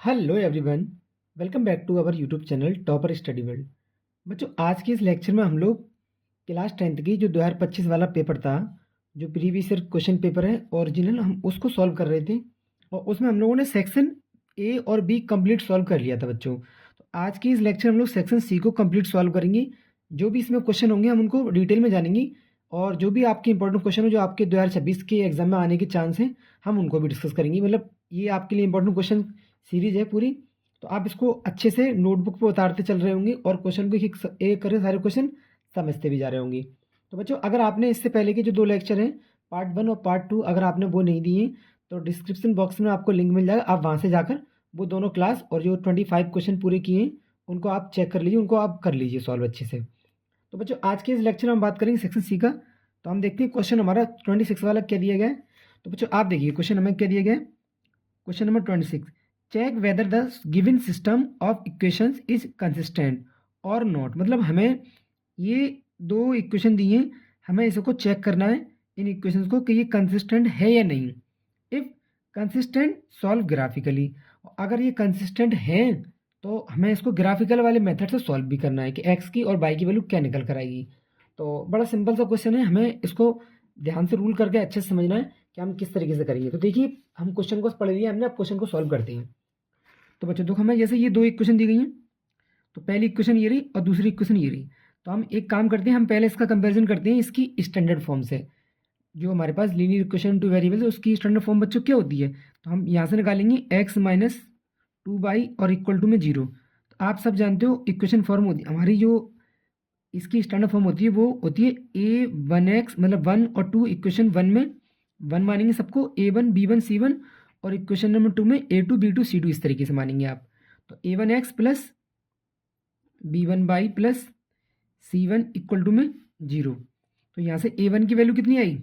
Hello everyone. Welcome back to our YouTube channel Topper Study World. बच्चों, आज के इस लेक्चर में हम लोग क्लास 10th की जो 2025 वाला पेपर था, जो प्रीवियस ईयर क्वेश्चन पेपर है ओरिजिनल, हम उसको सॉल्व कर रहे थे और उसमें हम लोगों ने सेक्शन ए और बी कंप्लीट सॉल्व कर लिया था बच्चों। तो आज की इस लेक्चर हम लोग सेक्शन सी को कंप्लीट सॉल्व करेंगे। जो भी इसमें क्वेश्चन होंगे हम उनको डिटेल में जानेंगे और जो भी आपके इंपॉर्टेंट क्वेश्चन है जो आपके 2026 के एग्जाम में आने के चांस हैं, हम उनको भी डिस्कस करेंगे। मतलब ये आपके लिए इंपॉर्टेंट क्वेश्चन सीरीज है पूरी, तो आप इसको अच्छे से नोटबुक पे उतारते चल रहे होंगे और क्वेश्चन को एक करके सारे क्वेश्चन समझते भी जा रहे होंगे। तो बच्चों, अगर आपने इससे पहले के जो 2 लेक्चर हैं, पार्ट 1 और पार्ट 2, अगर आपने वो नहीं दिए तो डिस्क्रिप्शन बॉक्स में आपको लिंक मिल जाएगा। आप वहाँ से जाकर वो दोनों क्लास और जो 25 क्वेश्चन पूरे किए हैं उनको आप चेक कर लीजिए, उनको आप कर लीजिए सॉल्व अच्छे से। तो बच्चों, आज के इस लेक्चर में हम बात करेंगे सेक्शन सी का। तो हम देखते हैं क्वेश्चन हमारा 26 वाला क्या दिया गया है। तो बच्चों आप देखिए क्वेश्चन हमें क्या दिया गया है। Question number 26, check whether the given system of equations is consistent और नॉट। मतलब हमें ये 2 इक्वेशन दिए हैं, हमें इसको चेक करना है इन इक्वेशंस को कि ये कंसिस्टेंट है या नहीं। इफ़ कंसिस्टेंट सॉल्व ग्राफिकली, अगर ये कंसिस्टेंट हैं तो हमें इसको ग्राफिकल वाले मेथड से सॉल्व भी करना है कि एक्स की और वाई की वैल्यू क्या निकल कर आएगी। तो बड़ा सिंपल सा क्वेश्चन है, हमें इसको ध्यान से रूल करके अच्छे से समझना है कि हम किस तरीके से करेंगे। तो देखिए, हम क्वेश्चन को पढ़ लिया हमने, अब क्वेश्चन को सॉल्व करते हैं। तो बच्चों देखो, हमें जैसे ये 2 इक्वेशन दी गई हैं, तो पहली इक्वेशन ये रही और दूसरी इक्वेशन ये रही। तो हम एक काम करते हैं, हम पहले इसका कंपैरिजन करते हैं इसकी स्टैंडर्ड फॉर्म से। जो हमारे पास लीनियर इक्वेशन टू वेरिएबल्स है उसकी स्टैंडर्ड फॉर्म बच्चों क्या होती है, तो हम यहाँ से निकालेंगे एक्स माइनस 2y और इक्वल टू में 0। तो आप सब जानते हो इक्वेशन फॉर्म होती है हमारी, जो इसकी स्टैंडर्ड फॉर्म होती है वो होती है a1x, मतलब 1 और 2 इक्वेशन 1 में 1 मानेंगे सबको, a1 b1 c1, और इक्वेशन नंबर 2 में a2 b2 c2, इस तरीके से मानेंगे आप। तो a1x plus b1y plus c1 equal to में 0। तो यहाँ से a1 की वैल्यू कितनी आई,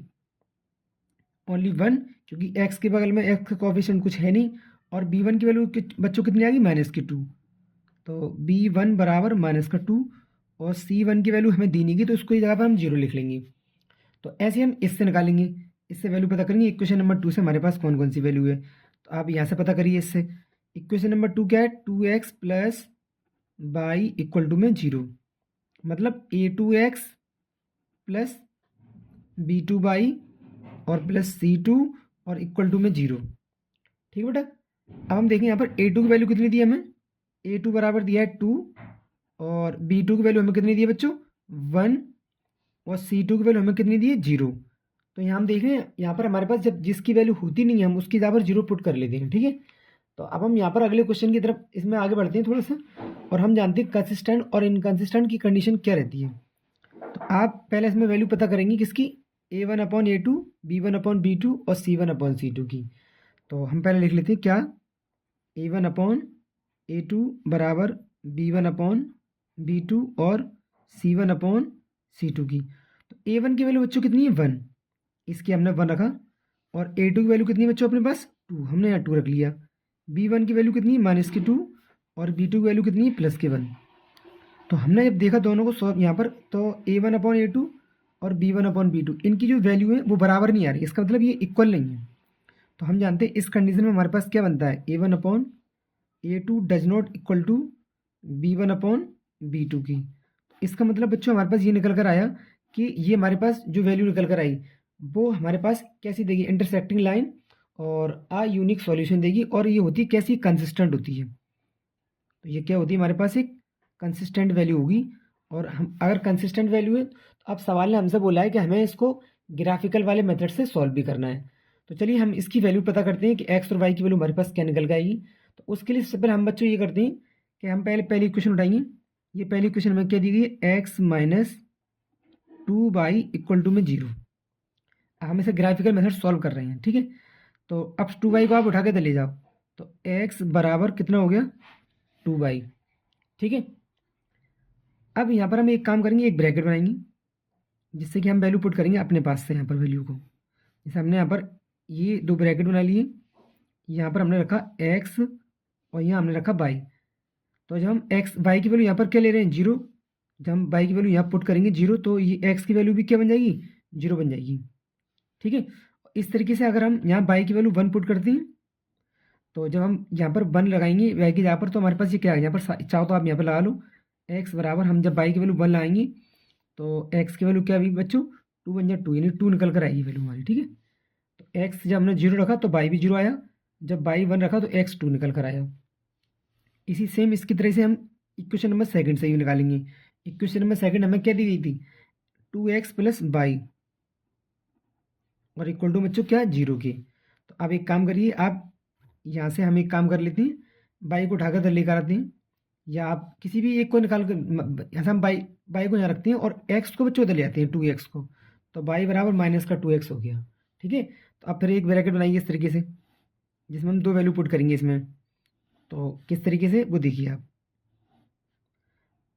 ओनली 1, क्योंकि x के बगल में x का कोफिशिएंट कुछ है नहीं, और b1 की वैल्यू बच्चों कितनी आ गई, -2। तो b1 बराबर -2 और c1 की वैल्यू हमें दी नहीं गई तो उसको इस जगह पर हम 0 लिख लेंगे। तो ऐसे हम इससे निकालेंगे, इससे वैल्यू पता करेंगे इक्वेशन नंबर 2 से हमारे पास कौन कौन सी वैल्यू है। तो आप यहाँ से पता करिए इससे। इक्वेशन नंबर 2 क्या है, 2x plus by equal to में 0, मतलब a2x प्लस b2y और प्लस c2 और इक्वल टू में 0। ठीक है बेटा। अब हम देखें यहाँ पर a2 की वैल्यू कितनी दी है हमें, a2 बराबर दिया है 2, और b2 की वैल्यू हमें कितनी दी है बच्चों 1, और c2 की वैल्यू हमें कितनी दी है 0। तो यहाँ हम देख रहे हैं, यहाँ पर हमारे पास जब जिसकी वैल्यू होती नहीं है हम उसकी जगह पर 0 पुट कर लेते हैं। ठीक है। तो अब हम यहाँ पर अगले क्वेश्चन की तरफ इसमें आगे बढ़ते हैं थोड़ा सा, और हम जानते हैं कंसिस्टेंट और इनकंसिस्टेंट की कंडीशन क्या रहती है। तो आप पहले इसमें वैल्यू पता करेंगे किसकी, a1/a2, b1/b2 और c1/c2 की। तो हम पहले लिख लेते हैं क्या, a1/a2 बराबर b1/b2 और c1/c2 की। तो a1 की वैल्यू बच्चों कितनी है 1, इसकी हमने 1 रखा, और a2 की वैल्यू कितनी है बच्चों अपने पास 2, हमने यहाँ 2 रख लिया। b1 की वैल्यू कितनी है -2 और b2 की वैल्यू कितनी है +1। तो हमने जब देखा दोनों को सॉल्व यहाँ पर, तो a1/a2 और b1/b2 इनकी जो वैल्यू है वो बराबर नहीं आ रही, इसका मतलब ये इक्वल नहीं है। तो हम जानते हैं इस कंडीशन में हमारे पास क्या बनता है, a1/a2 does not equal to b1/b2 की। इसका मतलब बच्चों हमारे पास ये निकल कर आया कि ये हमारे पास जो वैल्यू निकल कर आई वो हमारे पास कैसी देगी, इंटरसेक्टिंग लाइन और आ यूनिक सॉल्यूशन देगी, और ये होती है कैसी, कंसिस्टेंट होती है। तो ये क्या होती है हमारे पास, एक कंसिस्टेंट वैल्यू होगी। और हम अगर कंसिस्टेंट वैल्यू है तो अब सवाल ने हमसे बोला है कि हमें इसको ग्राफिकल वाले मेथड से सॉल्व भी करना है। तो चलिए हम इसकी वैल्यू पता करते हैं कि एक्स और वाई की वैल्यू हमारे पास क्या निकल के आएगी। तो उसके लिए सबसे पहले हम बच्चों ये करते हैं कि हम पहली इक्वेशन उठाएंगे। ये पहली इक्वेशन में क्या दी गई है, x minus 2y equal to में 0। हम इसे ग्राफिकल मेथड सॉल्व कर रहे हैं। ठीक है। तो अब 2y को आप उठा के ले जाओ, तो x बराबर कितना हो गया 2y। ठीक है। अब यहाँ पर हम एक काम करेंगे, एक ब्रैकेट बनाएंगे जिससे कि हम वैल्यू पुट करेंगे अपने पास से यहाँ पर वैल्यू को। जैसे हमने यहाँ पर ये 2 ब्रैकेट बना लिए, यहाँ पर हमने रखा x और यहाँ हमने रखा y। तो जब हम y की वैल्यू यहाँ पर क्या ले रहे हैं 0, जब हम y की वैल्यू यहाँ पुट करेंगे 0 तो ये x की वैल्यू भी क्या बन जाएगी 0 बन जाएगी। ठीक है। इस तरीके से अगर हम यहाँ y की वैल्यू 1 पुट करते हैं तो जब हम यहाँ पर 1 लगाएंगे वाई की जगह पर, तो हमारे पास ये क्या है, यहाँ पर चाहो तो आप यहाँ पर लगा लो एक्स बराबर, हम जब वाई की वैल्यू 1 लगाएंगे तो एक्स की वैल्यू क्या भी बच्चों 2 बन जाए 2, यानी 2 निकल कर आएगी वैल्यू हमारी, ठीक है। तो एक्स जब हमने 0 रखा तो वाई भी 0 आया, जब वाई 1 रखा तो एक्स 2 निकल कर आया। इसी सेम इसकी तरह से हम इक्वेशन नंबर सेकंड से भी निकालेंगे। इक्वेशन नंबर सेकंड हमें क्या दी गई थी, 2x प्लस वाई और इक्वल टू बच्चों क्या 0 के। तो अब एक काम करिए आप, यहाँ से हम एक काम कर लेते हैं, बाई को उठाकर इधर लेकर आते हैं, या आप किसी भी एक को निकाल कर यहाँ से हम बाई बाई को यहाँ रखते हैं और एक्स को बच्चों उधर ले आते हैं 2x को, तो बाई बराबर माइनस का 2x हो गया, ठीक है। तो अब फिर एक ब्रैकेट बनाएंगे इस तरीके से, जिसमें हम 2 वैल्यू पुट करेंगे इसमें। तो किस तरीके से वो देखिए आप,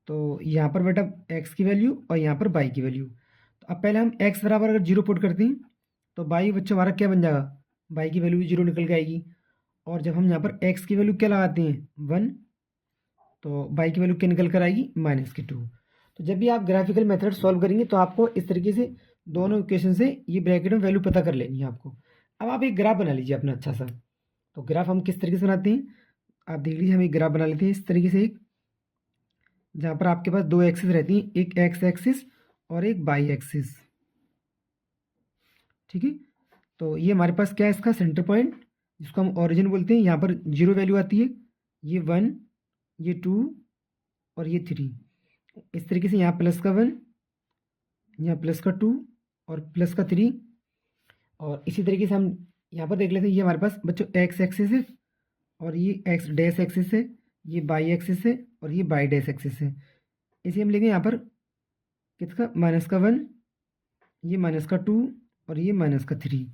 तो यहाँ पर बेटा x की वैल्यू और यहाँ पर y की वैल्यू। तो अब पहले हम x बराबर अगर 0 पुट करते हैं तो y बच्चों हमारा क्या बन जाएगा, y की वैल्यू भी 0 निकल के आएगी। और जब हम यहाँ पर x की वैल्यू क्या लगाते हैं 1, तो y की वैल्यू क्या निकल कर आएगी -2। तो जब भी आप ग्राफिकल मेथड सॉल्व करेंगे तो आपको इस तरीके से दोनों इक्वेशन से ये ब्रैकेट में वैल्यू पता कर लेनी है आपको। अब आप एक ग्राफ बना लीजिए अपना अच्छा सा। तो ग्राफ हम किस तरीके से बनाते हैं, आप देख लीजिए, हम एक ग्राफ बना लेते हैं इस तरीके से, एक जहाँ पर आपके पास 2 एक्सिस रहती हैं, एक एक्स एक्सिस और एक वाई एक्सिस, ठीक है। तो ये हमारे पास क्या है, इसका सेंटर पॉइंट जिसको हम ओरिजिन बोलते हैं, यहाँ पर 0 वैल्यू आती है, ये 1, ये 2 और ये 3। इस तरीके से यहाँ प्लस का 1, यहाँ प्लस का 2 और प्लस का 3। और इसी तरीके से हम यहाँ पर देख लेते हैं, ये हमारे पास बच्चों एक्स एक्सिस है और ये एक्स डैश एक्सिस है, ये वाई एक्सिस है और ये वाई डैश एक्सिस है। इसे हम लेंगे यहाँ पर किसका -1, ये -2 और ये -3।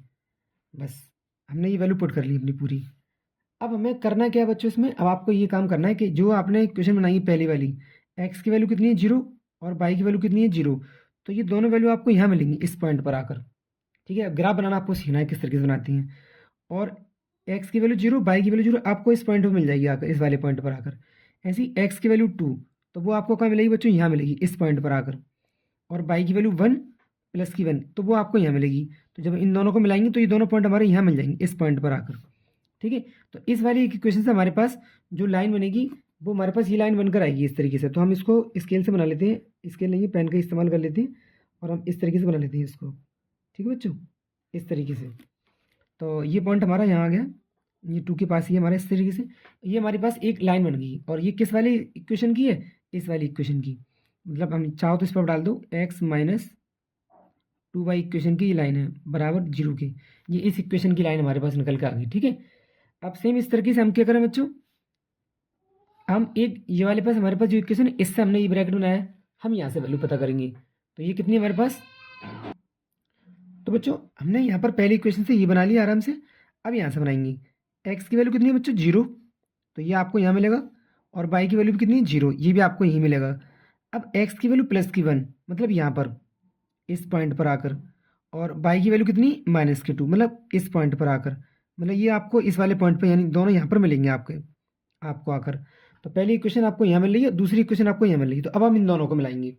बस हमने ये वैल्यू पुट कर ली अपनी पूरी। अब हमें करना क्या है बच्चों इसमें, अब आपको ये काम करना है कि जो आपने क्वेश्चन बनाई है पहली वाली, एक्स की वैल्यू कितनी है 0 और वाई की वैल्यू कितनी है 0, तो ये दोनों वैल्यू आपको यहाँ मिलेंगी इस पॉइंट पर आकर, ठीक है। ग्राफ बनाना आपको सीखना है किस तरीके से बनाती हैं। और एक्स की वैल्यू 0, वाई की वैल्यू 0 आपको इस पॉइंट पर मिल जाएगी आकर, इस वाले पॉइंट पर आकर। ऐसी एक्स की वैल्यू 2, तो वो आपको कहाँ मिलेगी बच्चों, यहाँ मिलेगी इस पॉइंट पर आकर। और वाई की वैल्यू 1 प्लस की 1, तो वो आपको यहाँ मिलेगी। तो जब इन दोनों को मिलाएंगे तो ये दोनों पॉइंट हमारे यहाँ मिल जाएंगे इस पॉइंट पर आकर, ठीक है। तो इस वाली इक्वेशन से हमारे पास जो लाइन बनेगी वो हमारे पास ये लाइन बनकर आएगी इस तरीके से। तो हम इसको स्केल से बना लेते हैं, स्केल नहीं पेन का इस्तेमाल कर लेते हैं और हम इस तरीके से बना लेते हैं इसको, ठीक है बच्चों, इस तरीके से। तो ये पॉइंट हमारा यहाँ आ गया, ये 2 के पास ही हमारा इस तरीके से, ये हमारे पास एक लाइन बन गई। और ये किस वाली इक्वेशन की है, इस वाली इक्वेशन की, मतलब हम चाहो तो इस पर डाल दो x - 2y इक्वेशन की ये लाइन है बराबर 0 के, ये इस इक्वेशन की लाइन हमारे पास निकल के आ गई, ठीक है। अब सेम इस तरीके से हम क्या करें बच्चों, हम एक ये वाले पास हमारे पास जो इक्वेशन है इससे हमने ये ब्रैकेट बनाया है, हम यहाँ से वैल्यू पता करेंगे। तो ये कितनी है हमारे पास, तो बच्चों हमने यहाँ पर पहली इक्वेशन से ये बना लिया आराम से। अब यहाँ से बनाएंगे, एक्स की वैल्यू कितनी है बच्चों 0, तो ये आपको यहाँ मिलेगा। और वाई की वैल्यू भी कितनी है 0, ये भी आपको यही मिलेगा। अब एक्स की वैल्यू प्लस की 1, मतलब यहाँ पर इस पॉइंट पर आकर। और वाई की वैल्यू कितनी -2, मतलब इस पॉइंट पर आकर, मतलब ये आपको इस वाले पॉइंट पर, यानी दोनों यहाँ पर मिलेंगे आपको आकर। तो पहली इक्वेशन आपको यहाँ मिल रही है, दूसरी इक्वेशन आपको यहाँ मिल रही है। तो अब हम इन दोनों को मिलाएंगे।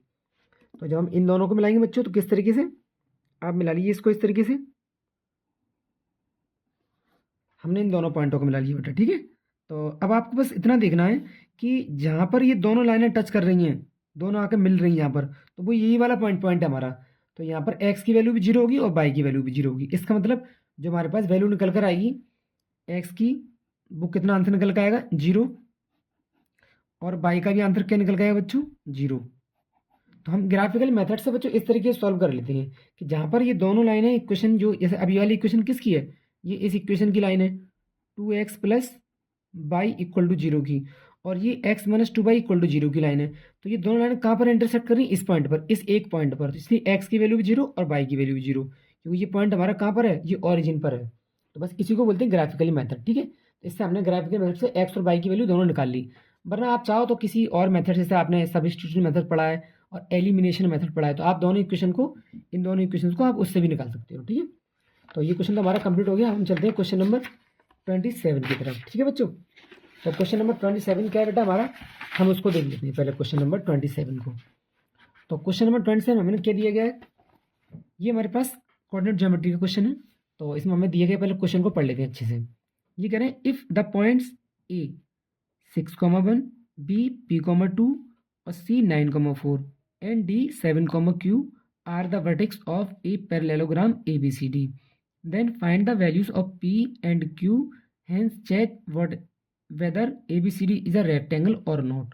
तो जब हम इन दोनों को मिलाएंगे बच्चों, तो किस तरीके से आप मिला लीजिए इसको इस तरीके से, हमने इन दोनों पॉइंटों को मिला लिया बेटा, ठीक है। तो अब आपको बस इतना देखना है कि जहाँ पर ये दोनों लाइनें टच कर रही हैं, दोनों आकर मिल रही हैं यहाँ पर, तो वो यही वाला पॉइंट है हमारा। तो यहाँ पर एक्स की वैल्यू भी 0 होगी और वाई की वैल्यू भी 0 होगी। इसका मतलब जो हमारे पास वैल्यू निकल कर आएगी एक्स की, वो कितना आंसर निकल कर आएगा 0, और वाई का भी आंसर क्या निकल गया बच्चों 0। तो हम ग्राफिकल मेथड से बच्चों इस तरीके से सॉल्व कर लेते हैं कि जहाँ पर ये दोनों लाइनें इक्वेशन, जो जैसे अभी वाली इक्वेशन किसकी है, ये इस इक्वेशन की लाइन है 2x plus Y equal to 0 की, और ये x - 2y इक्वल टू 0 की लाइन है। तो ये दोनों लाइन कहाँ पर इंटरसेक्ट कर रही है, इस पॉइंट पर, इस एक पॉइंट पर। तो इसलिए x की वैल्यू भी 0 और y की वैल्यू भी 0, क्योंकि ये पॉइंट हमारा कहाँ पर है, ये ऑरिजिन पर है। तो बस इसी को बोलते हैं ग्राफिकली मेथड, ठीक है। तो इससे हमने ग्राफिकल मेथड से x और y की वैल्यू दोनों निकाल ली। वरना आप चाहो तो किसी और मेथड, जैसे आपने सब्स्टिट्यूशन मेथड पढ़ा है और एलिमिनेशन मेथड पढ़ा है, तो आप दोनों इक्वेशन को, इन दोनों इक्वेशन को आप उससे भी निकाल सकते हो, ठीक है। तो ये क्वेश्चन तो हमारा कंप्लीट हो गया। हम चलते हैं क्वेश्चन नंबर 27 की तरफ, ठीक है बच्चों। तो क्वेश्चन नंबर 27 क्या है बेटा हमारा, हम उसको देख लेते हैं पहले क्वेश्चन नंबर 27 को। तो क्वेश्चन नंबर 27 हमें क्या दिया गया है, ये हमारे पास कोऑर्डिनेट ज्योमेट्री का क्वेश्चन है। तो इसमें हमें दिया गया, पहले क्वेश्चन को पढ़ लेते हैं अच्छे से। ये कह रहे हैं if the points A 6,1, B P,2 और C 9,4 and D 7,Q are the vertex of a parallelogram ABCD. Then find the values of P and Q. Hence check whether ABCD is a rectangle or not.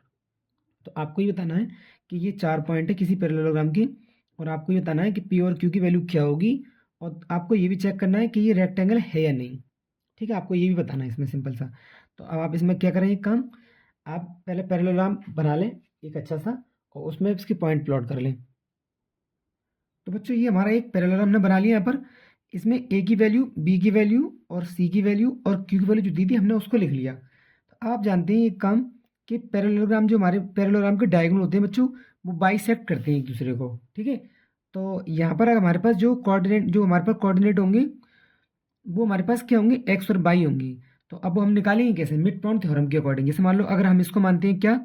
तो आपको ये बताना है कि ये 4 point है किसी पैरेललोग्राम के, और आपको ये बताना है कि P और Q की वैल्यू क्या होगी, और आपको ये भी चेक करना है कि ये रेक्टेंगल है या नहीं। ठीक है, आपको ये भी बताना है इसमें सिंपल सा। तो अब आप इसमें क्या करें, एक काम, आप पहले पैरेललोग्राम बना लें एक अच्छा सा, और उसमें इसकी पॉइंट प्लॉट कर लें। तो बच्चों ये हमारा एक पैरेललोग्राम हमने बना लिया यहाँ पर। इसमें ए की वैल्यू, बी की वैल्यू और सी की वैल्यू और क्यू की वैल्यू जो दी थी हमने उसको लिख लिया। तो आप जानते हैं एक काम कि पैरेललोग्राम, जो हमारे पैरेललोग्राम के डायगोनल होते हैं बच्चों, वो बाइसेक्ट करते हैं एक दूसरे को। ठीक है, तो यहाँ पर हमारे पास जो हमारे पास कोऑर्डिनेट होंगे वो हमारे पास क्या होंगे, एक्स और वाई होंगे। तो अब हम निकालेंगे कैसे, मिड पॉइंट थ्योरम के अकॉर्डिंग। जैसे मान लो अगर हम इसको मानते हैं क्या,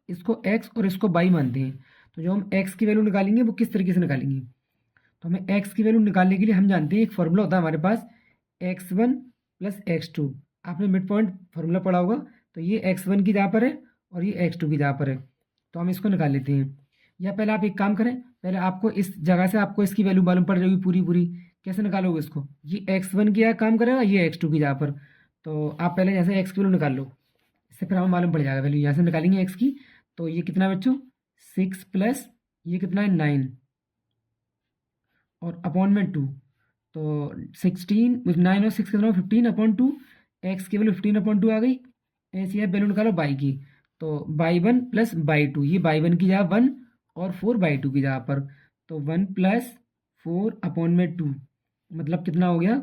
इसको एक्स और इसको वाई मानते हैं, तो जो हम एक्स की वैल्यू निकालेंगे वो किस तरीके से निकालेंगे, तो हमें एक्स की वैल्यू निकालने के लिए हम जानते हैं एक फॉर्मूला होता है हमारे पास, x1 प्लस x2। आपने मिड पॉइंट फार्मूला पढ़ा होगा। तो ये x1 की जगह पर है और ये x2 की जगह पर है, तो हम इसको निकाल लेते हैं। या पहले आप एक काम करें, पहले आपको इस जगह से आपको इसकी वैल्यू मालूम पड़ जाएगी पूरी पूरी। कैसे निकालोगे इसको, ये x1 की जगह काम करेगा, ये x2 की जगह पर। तो आप पहले जैसे x की वैल्यू निकाल लो, इससे फिर हमें मालूम पड़ जाएगा वैल्यू। यहाँ से निकालेंगे x की, तो ये कितना है बच्चों, 6 प्लस ये कितना है 9 और अपॉन में 2, तो 16 विथ 9 और 6 कितना, 15/2। एक्स की वैल्यू 15/2 आ गई। ऐसी है वैल्यू निकालो बाई की, तो बाई 1 प्लस बाई 2, ये बाई 1 की जगह 1 और 4/2 की जगह पर, तो 1 प्लस 4/2 मतलब कितना हो गया,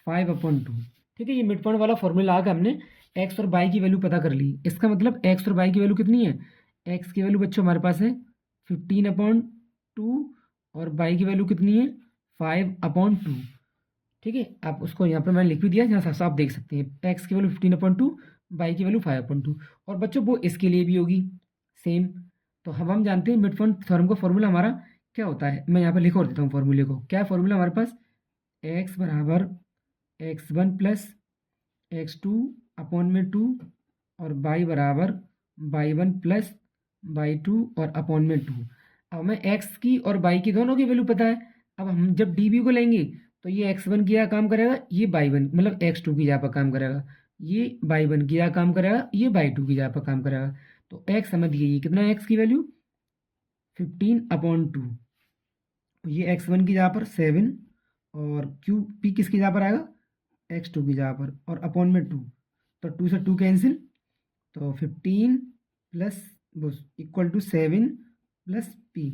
5/2। ठीक है, ये मिड पॉइंट वाला फॉर्मूला आकर हमने एक्स और बाई की वैल्यू पता कर ली। इसका मतलब एक्स और बाई की वैल्यू कितनी है, एक्स की वैल्यू बच्चों हमारे पास है 15/2 और बाई की वैल्यू कितनी है 5/2। ठीक है, आप उसको यहाँ पर मैंने लिख भी दिया, जहाँ से आप देख सकते हैं एक्स की वैल्यू 15/2, बाई की वैल्यू 5/2। और बच्चों वो इसके लिए भी होगी सेम। तो हम जानते हैं मिड पॉइंट थ्योरम का फॉर्मूला हमारा क्या होता है, मैं यहाँ पर लिख और देता हूँ फॉर्मूले को। क्या फॉर्मूला हमारे पास, एक्स बराबर x1 प्लस x2/2 और बाई बराबर बाई 1 प्लस बाई 2 और अपॉन में 2। अब हमें एक्स की और बाई की दोनों की वैल्यू पता है। अब हम जब डी बी को लेंगे तो ये x1 की जगह काम करेगा, ये बाई 1 मतलब x2 की जगह पर काम करेगा, ये बाई 1 की जगह काम करेगा, ये बाई 2 की जगह पर काम करेगा। तो x समझ गई, ये कितना है x की वैल्यू 15/2, ये x1 की जगह पर 7 और क्यू पी किसकी जगह पर आएगा, x2 की जगह पर, और अपॉन में 2, तो 2 से 2 कैंसिल, तो 15 plus equal to 7 plus P,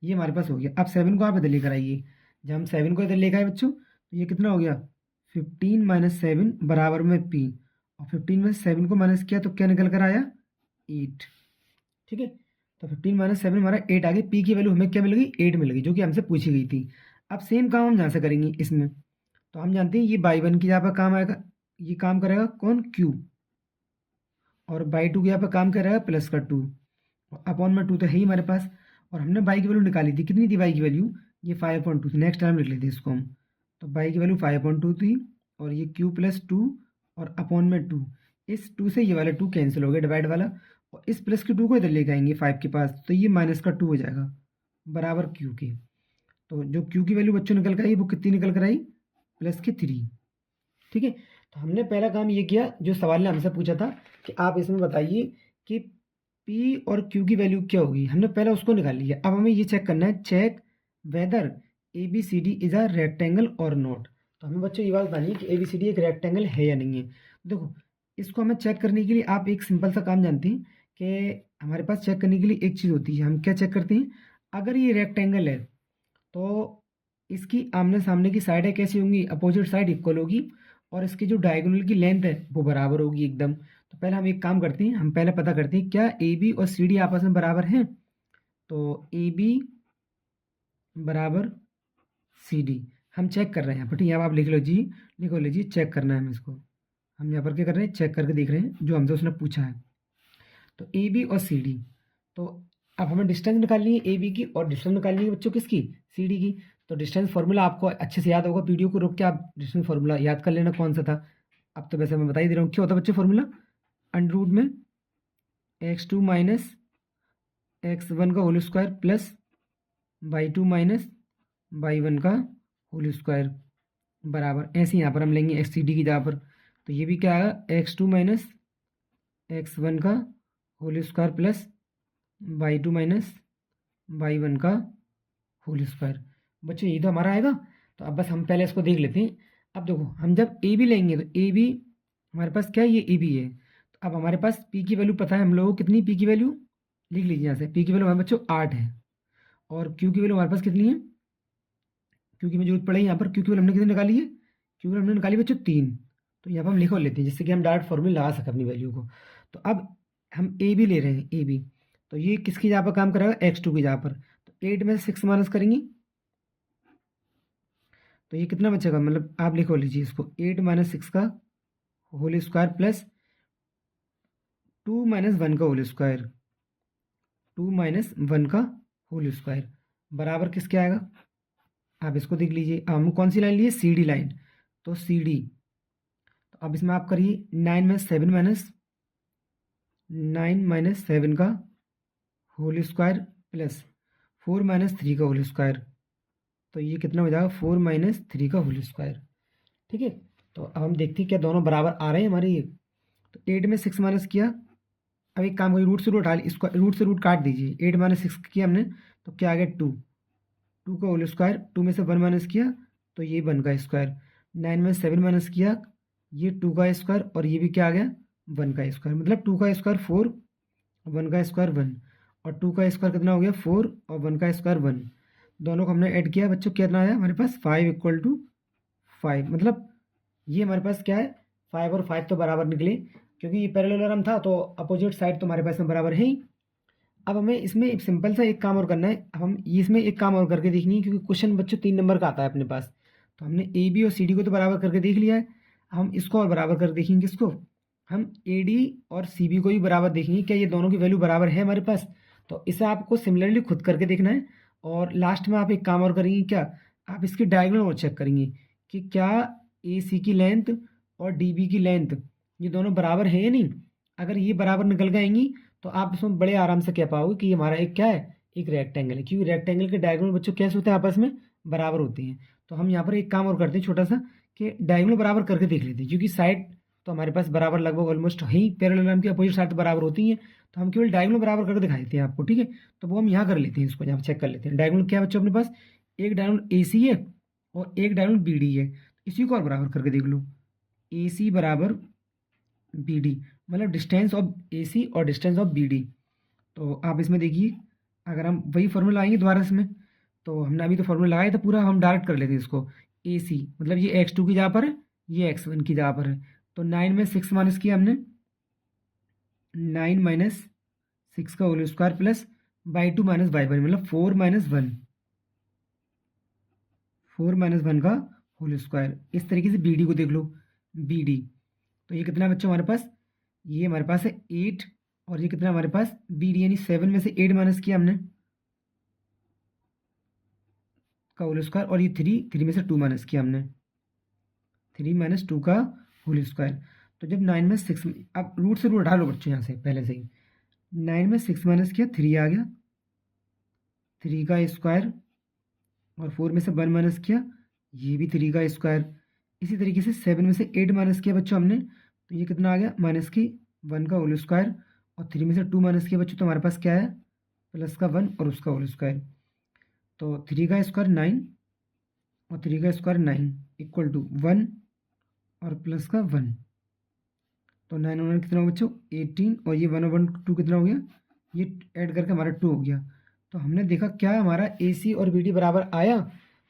ये हमारे पास हो गया। अब 7 को आप इधर लेकर आइए, जब हम 7 को इधर लेकर आए बच्चों, तो ये कितना हो गया 15 माइनस 7 बराबर में पी, और 15 में 7 को माइनस किया तो क्या निकल कर आया 8। ठीक है, तो 15 माइनस 7 हमारा 8 आ गया। पी की वैल्यू हमें क्या मिल गई, 8 मिल गई, जो कि हमसे पूछी गई थी। अब सेम काम हम यहाँ से करेंगे इसमें। तो हम जानते हैं ये बाई 1 की जगह पर काम आएगा, ये काम करेगा कौन, क्यू, और बाई 2 की जगह पर काम करेगा प्लस का 2, अपॉन में 2 तो है ही हमारे पास। और हमने बाई की वैल्यू निकाली थी, कितनी थी बाई की वैल्यू, ये 5/2 थी। नेक्स्ट टाइम लिख लेते हैं इसको हम, तो बाई की वैल्यू 5/2 थी, और ये क्यू प्लस 2 और अपॉन में 2। इस 2 से ये वाला 2 कैंसिल हो गया डिवाइड वाला, और इस प्लस के 2 को इधर लेके आएंगे 5 के पास, तो ये माइनस का 2 हो जाएगा बराबर क्यू के। तो जो क्यू की वैल्यू बच्चों निकल कर आई वो कितनी निकल कर आई, प्लस की 3। ठीक है, तो हमने पहला काम ये किया, जो सवाल ने हमसे पूछा था कि आप इसमें बताइए कि पी और क्यू की वैल्यू क्या होगी, हमने पहले उसको निकाल लिया। अब हमें ये चेक करना है, check whether A B C D is a rectangle और नॉट। तो हमें बच्चों ये बात बतानी है कि ए बी सी डी एक रेक्टेंगल है या नहीं है। देखो, इसको हमें चेक करने के लिए आप एक सिंपल सा काम जानते हैं कि हमारे पास चेक करने के लिए एक चीज़ होती है, हम क्या चेक करते हैं, अगर ये रेक्टेंगल है तो इसकी आमने सामने की साइडें कैसी होंगी, अपोजिट साइड इक्वल होगी, और इसकी जो डायगोनल की लेंथ है वो बराबर होगी एकदम। तो पहले हम एक काम करते हैं, हम पहले पता करते हैं क्या ए बी और सी डी आपस में बराबर हैं। तो ए बी बराबर सी डी हम चेक कर रहे हैं यहाँ पर। ठीक है, अब आप लिख लो जी, लिखो लीजिए, चेक करना है हमें इसको। हम यहाँ पर क्या कर रहे हैं, चेक करके देख रहे हैं जो हमसे उसने पूछा है। तो ए बी और सी डी, तो अब हमें डिस्टेंस निकालनी है ए बी की, और डिस्टेंस निकालनी है बच्चों किसकी, सी डी की। तो डिस्टेंस फार्मूला आपको अच्छे से याद होगा, वीडियो को रोक के आप डिस्टेंस फार्मूला याद कर लेना कौन सा था। अब तो वैसे मैं बता ही दे रहा हूँ क्या होता है बच्चे फार्मूला, अंडर रूट में x2 माइनस x1 का whole square plus y2 minus y1 का होल स्क्वायर बराबर, ऐसे यहाँ पर हम लेंगे एक्स सी डी की जगह पर, तो ये भी क्या आएगा x2 माइनस x1 का whole square plus y2 minus y1 का होल स्क्वायर। बच्चों ये तो हमारा आएगा। तो अब बस हम पहले इसको देख लेते हैं। अब देखो हम जब ए बी लेंगे तो ए बी हमारे पास क्या है, ये ए बी है। तो अब हमारे पास पी की वैल्यू पता है हम लोगों को, कितनी पी की वैल्यू लिख लीजिए यहाँ से, पी की वैल्यू हमारे बच्चों 8 है। और क्यू की वैल्यू हमारे पास कितनी है, क्यू की में जरूरत पड़ेगी यहाँ पर, क्यू की वैल्यू हमने कितनी निकाली है, क्यू की वैल्यू हमने निकाली बच्चों 3। तो यहाँ पर हम लिख और लेते हैं जिससे कि हम डायरेक्ट फॉर्मूला लगा सकें अपनी वैल्यू को। तो अब हम ए बी ले रहे हैं, ए बी, तो ये किसकी जगह पर काम करेगा, x2 की जगह पर। तो 8 में से 6 माइनस करेंगे तो ये कितना बचेगा, मतलब आप लिखो लीजिए इसको, 8 माइनस 6 का होल स्क्वायर प्लस 2 माइनस 1 का होल स्क्वायर, 2 माइनस 1 का होल स्क्वायर बराबर किसके आएगा। आप इसको देख लीजिए, हम कौन सी लाइन लिए, सी डी लाइन, तो सी डी। तो अब इसमें आप करिए 9 में 7 माइनस 9 माइनस 7 का होल स्क्वायर प्लस 4 माइनस 3 का होल स्क्वायर, तो ये कितना हो जाएगा 4 माइनस 3 का होल स्क्वायर। ठीक है, तो अब हम देखते हैं क्या दोनों बराबर आ रहे हैं हमारे ये। तो 8 में 6 माइनस किया, अब एक काम करिए रूट से रूट हटा, इसको रूट से रूट काट दीजिए, 8 माइनस 6 किया हमने तो क्या आ गया 2, 2 का होल स्क्वायर, 2 में से 1 माइनस किया तो ये 1 का स्क्वायर, 9 में 7 माइनस किया ये 2 का स्क्वायर, और ये भी क्या आ गया 1 का स्क्वायर, मतलब 2 का स्क्वायर 4, 1 का स्क्वायर 1, और 2 का स्क्वायर कितना हो गया 4 और 1 का स्क्वायर 1। दोनों को हमने ऐड किया बच्चों, कितना आया हमारे पास 5 इक्वल टू 5, मतलब ये हमारे पास क्या है 5 और 5 तो बराबर निकले, क्योंकि ये पैरेललोग्राम था तो अपोजिट साइड तो हमारे पास में बराबर है ही। अब हमें इसमें एक सिंपल सा एक काम और करना है, अब हम इसमें एक काम और करके देखनी है, क्योंकि क्वेश्चन बच्चों 3 नंबर का आता है अपने पास। तो हमने ए बी और सी डी को तो बराबर करके देख लिया है, अब हम इसको और बराबर कर देखेंगे, किसको, हम ए डी और सी बी को भी बराबर देखेंगे, क्या ये दोनों की वैल्यू बराबर है हमारे पास। तो इसे आपको सिमिलरली खुद करके देखना है, और लास्ट में आप एक काम और करेंगे, क्या आप इसकी डायगोनल और चेक करेंगे कि क्या ए सी की लेंथ और डी बी की लेंथ ये दोनों बराबर है या नहीं। अगर ये बराबर निकल जाएंगी तो आप इसमें बड़े आराम से कह पाओगे कि ये हमारा एक क्या है, एक रेक्टेंगल है, क्योंकि रेक्टेंगल के डायगोनल बच्चों कैसे होते हैं, आपस में बराबर होते हैं। तो हम यहाँ पर एक काम और करते हैं छोटा सा, कि डायगोनल बराबर करके देख लेते हैं, क्योंकि साइड तो हमारे पास बराबर लगभग ऑलमोस्ट है ही, पैरेललोग्राम की अपोजिट साइड तो बराबर होती हैं। तो हम केवल डायगोनल बराबर करके दिखा देते हैं आपको, ठीक है। तो वो हम यहाँ कर लेते हैं, इसको यहाँ चेक कर लेते हैं। डायगोनल क्या है बच्चों अपने पास, एक डायगोनल ए सी है और एक डायगोनल बी डी है, इसी को और बराबर करके देख लो, ए सी बराबर बी डी, मतलब डिस्टेंस ऑफ ए सी और डिस्टेंस ऑफ बी डी। तो आप इसमें देखिए, अगर हम वही फॉर्मूला आएंगे दोबारा इसमें, तो हमने अभी तो फॉर्मूला लगाया था पूरा, हम डायरेक्ट कर लेते हैं इसको, ए सी मतलब ये x2 की जगह पर है, ये x1 की जगह पर है। तो 9 में 6 माइनस किया हमने, 9 माइनस 6 का whole square plus y2 minus y1, मतलब 4 माइनस 1, 4 माइनस 1 का होल स्क्वायर। इस तरीके से बी डी को देख लो, बी डी, तो ये कितना बच्चों हमारे पास, ये हमारे पास है 8, और ये कितना हमारे पास बी डी, यानी 7 में से 8 माइनस किया हमने का होल स्क्वायर, और ये 3 में से 2 माइनस किया हमने, 3 माइनस 2 का होल स्क्वायर। तो जब 9 में 6, अब रूट से रूट हटा लो बच्चों यहाँ से पहले से ही, 9 में 6 माइनस किया 3 आ गया, 3 का स्क्वायर, और 4 में से 1 माइनस किया ये भी 3 का स्क्वायर। इसी तरीके से 7 में से 8 माइनस किया बच्चों हमने, तो ये कितना आ गया माइनस की 1 का होल स्क्वायर, और 3 में से 2 माइनस किया बच्चों, तो हमारे पास क्या है प्लस का 1 और उसका होल स्क्वायर। तो 3 का स्क्वायर 9 और 3 का स्क्वायर 9 इक्वल टू 1 और प्लस का 1। तो 9 और 1 कितना हो बच्चों 18, और ये 1 और 1 2 कितना हो गया, ये ऐड करके हमारा 2 हो गया। तो हमने देखा क्या हमारा ए सी और बी डी बराबर आया,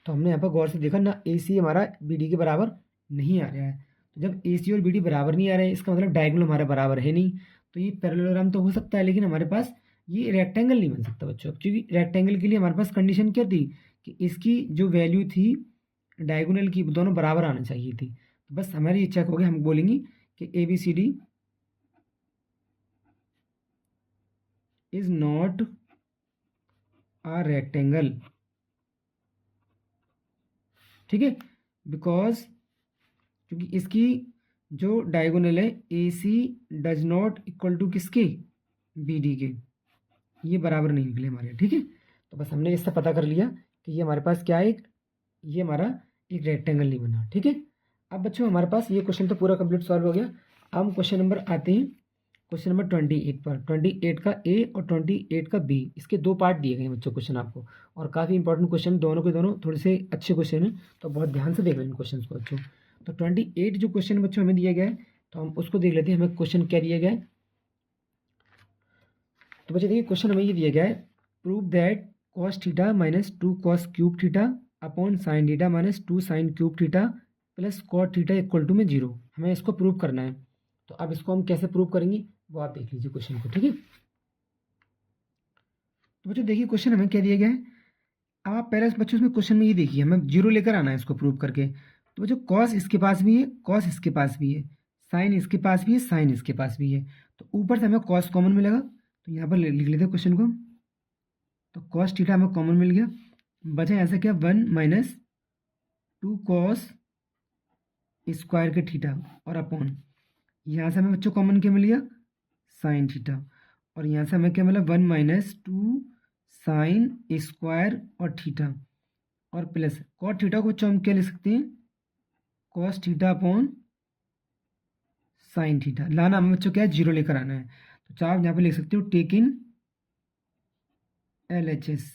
तो हमने यहाँ पर गौर से देखा ना, ए सी हमारा बी डी के बराबर नहीं आ रहा है। तो जब ए सी और बी डी बराबर नहीं आ रहे हैं, इसका मतलब डायगोनल हमारा बराबर है नहीं। तो ये पैरेललोग्राम तो हो सकता है, लेकिन हमारे पास ये रेक्टेंगल नहीं बन सकता बच्चों, क्योंकि रेक्टेंगल के लिए हमारे पास कंडीशन क्या थी कि इसकी जो वैल्यू थी डायगोनल की, दोनों बराबर आना चाहिए थी। तो बस हमारी ये चेक हो गया, हम बोलेंगे कि A B C D is not a rectangle, ठीक है, बिकॉज क्योंकि इसकी जो डायगोनल है ए सी डज नॉट इक्वल टू किसके, बी डी के, ये बराबर नहीं निकले हमारे। ठीक है, तो बस हमने इससे पता कर लिया कि ये हमारे पास क्या है, ये हमारा एक रेक्टेंगल नहीं बना। ठीक है, अब बच्चों हमारे पास ये क्वेश्चन तो पूरा कंप्लीट सॉल्व हो गया। अब हम क्वेश्चन नंबर आते हैं क्वेश्चन नंबर 28 पर। 28 का ए और 28 का बी, इसके दो पार्ट दिए गए हैं बच्चों क्वेश्चन आपको, और काफ़ी इंपॉर्टेंट क्वेश्चन, दोनों के दोनों थोड़े से अच्छे क्वेश्चन हैं, तो बहुत ध्यान से देख लें क्वेश्चन को बच्चों। तो 28 जो क्वेश्चन बच्चों हमें दिया गया है, तो हम उसको देख लेते हैं हमें क्वेश्चन क्या दिया गया है। तो बच्चों देखिए क्वेश्चन हमें ये दिया गया है, prove that cos theta minus 2 cos cube theta upon sine theta minus 2 sine cube theta plus cot theta equal to में 0। हमें इसको प्रूव करना है। तो अब इसको हम कैसे प्रूव करेंगे वो आप देख लीजिए क्वेश्चन को। ठीक है, तो बच्चों देखिए क्वेश्चन हमें क्या दिया गया है। अब आप पहले बच्चों इसमें क्वेश्चन में ये देखिए, हमें 0 लेकर आना है इसको प्रूव करके। तो बच्चों कॉस इसके पास भी है, कॉस इसके पास भी है, साइन इसके पास भी है, साइन इसके पास भी है, तो ऊपर से हमें कॉस कॉमन मिलेगा। तो यहाँ पर लिख लेते हैं क्वेश्चन को। तो कॉस थीटा हमें कॉमन मिल गया, बचा ऐसा क्या 1 माइनस 2 कॉस स्क्वायर के थीटा और अपॉन, यहाँ से हमें बच्चों कॉमन क्या मिल गया साइन थीटा, और यहाँ से हमें क्या मिला 1 माइनस 2 साइन स्क्वायर और थीटा, और प्लस कॉट थीटा को बच्चों हम क्या लिख सकते हैं cos theta upon sine theta. लाना हमें बच्चों क्या है 0 लेकर आना है। तो चाहे आप यहाँ पर लिख सकते हो take in L H S,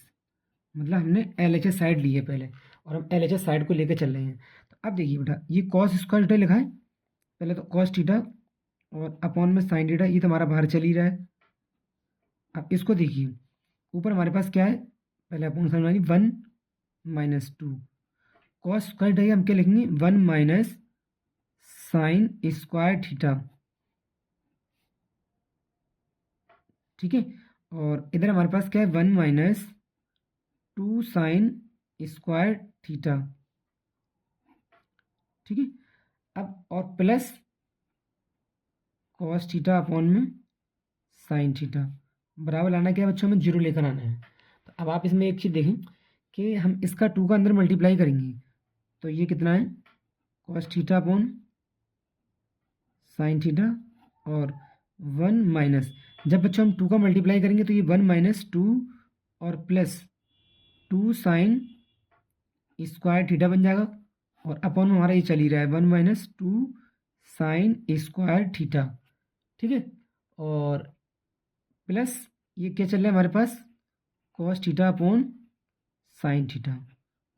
मतलब हमने एल एच एस साइड ली है पहले, और हम एल एच एस साइड को लेकर चल रहे हैं। तो अब देखिए बेटा, ये कॉस स्क्वायर थीटा लिखा है पहले, तो कॉस थीटा और अपॉन में साइन थीटा, ये तो हमारा बाहर चल ही रहा है। अब इसको देखिए ऊपर हमारे पास क्या है, पहले अपॉन साइन वाली 1 माइनस 2 कॉस स्क्वायर थीटा, हम क्या लिखेंगे 1 माइनस साइन स्क्वायर थीटा। ठीक है, और इधर हमारे पास क्या है 1 माइनस 2 साइन स्क्वायर थीटा। ठीक है, अब और प्लस कॉस थीटा अपॉन में साइन थीटा, बराबर लाना क्या है बच्चों, हमें 0 लेकर आना है। तो अब आप इसमें एक चीज़ देखें कि हम इसका 2 का अंदर मल्टीप्लाई करेंगे, तो ये कितना है cos theta upon sine theta, और 1 माइनस, जब बच्चों हम 2 का मल्टीप्लाई करेंगे तो ये 1 माइनस 2 और प्लस 2 साइन स्क्वायर थीटा बन जाएगा, और अपॉन में हमारा ये चल ही रहा है 1 माइनस 2 साइन स्क्वायर थीटा। ठीक है, और प्लस ये क्या चल रहा है हमारे पास cos theta upon sine theta,